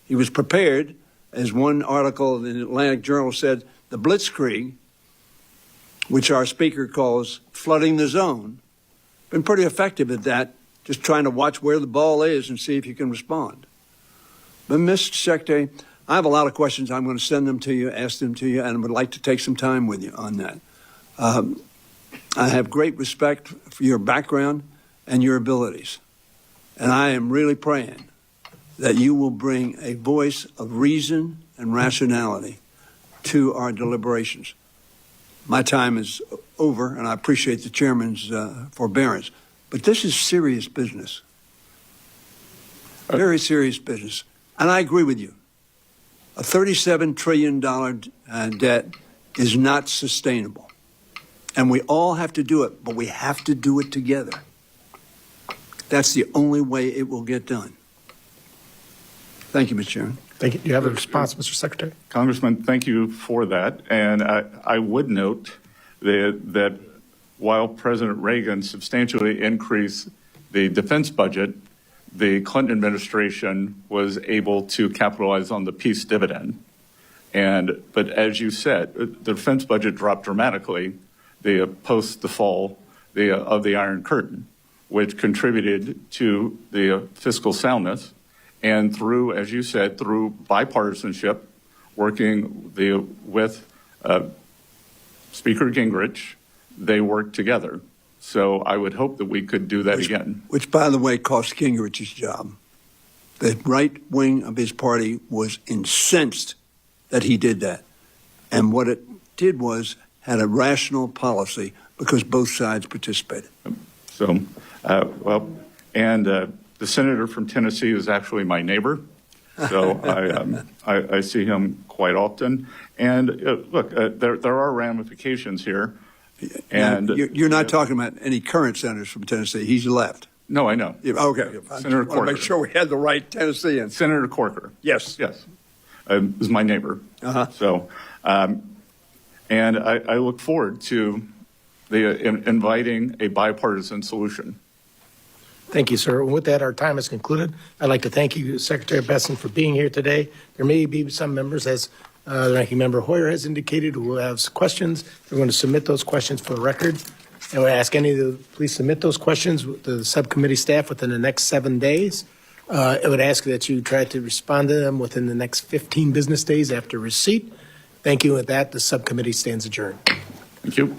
He was prepared. As one article in the Atlantic Journal said, the blitzkrieg, which our speaker calls flooding the zone, been pretty effective at that, just trying to watch where the ball is and see if you can respond. But, Mr. Secretary, I have a lot of questions. I'm going to send them to you, ask them to you, and would like to take some time with you on that. I have great respect for your background and your abilities, and I am really praying that you will bring a voice of reason and rationality to our deliberations. My time is over, and I appreciate the chairman's forbearance, but this is serious business. Very serious business. And I agree with you. A $37 trillion debt is not sustainable. And we all have to do it, but we have to do it together. That's the only way it will get done. Thank you, Mr. Chairman. Thank you. Do you have a response, Mr. Secretary? Congressman, thank you for that. And I would note that while President Reagan substantially increased the defense budget, the Clinton administration was able to capitalize on the peace dividend. But as you said, the defense budget dropped dramatically post the fall of the Iron Curtain, which contributed to the fiscal soundness. And through, as you said, through bipartisanship, working with Speaker Gingrich, they worked together. So I would hope that we could do that again. Which, by the way, cost Gingrich's job. The right wing of his party was incensed that he did that. And what it did was had a rational policy because both sides participated. So, the senator from Tennessee is actually my neighbor. So I see him quite often. And look, there are ramifications here. And you're not talking about any current senators from Tennessee. He's left. No, I know. Yeah, okay. Senator Corker. Make sure we had the right Tennessean. Senator Corker. Yes. Yes. Is my neighbor. Uh-huh. So, and I look forward to inviting a bipartisan solution. Thank you, sir. And with that, our time is concluded. I'd like to thank you, Secretary Besson, for being here today. There may be some members, as the Ranking Member Hoyer has indicated, who have questions. We're going to submit those questions for the record. And we ask any of the, please submit those questions to the subcommittee staff within the next 7 days. I would ask that you try to respond to them within the next 15 business days after receipt. Thank you. With that, the subcommittee stands adjourned. Thank you.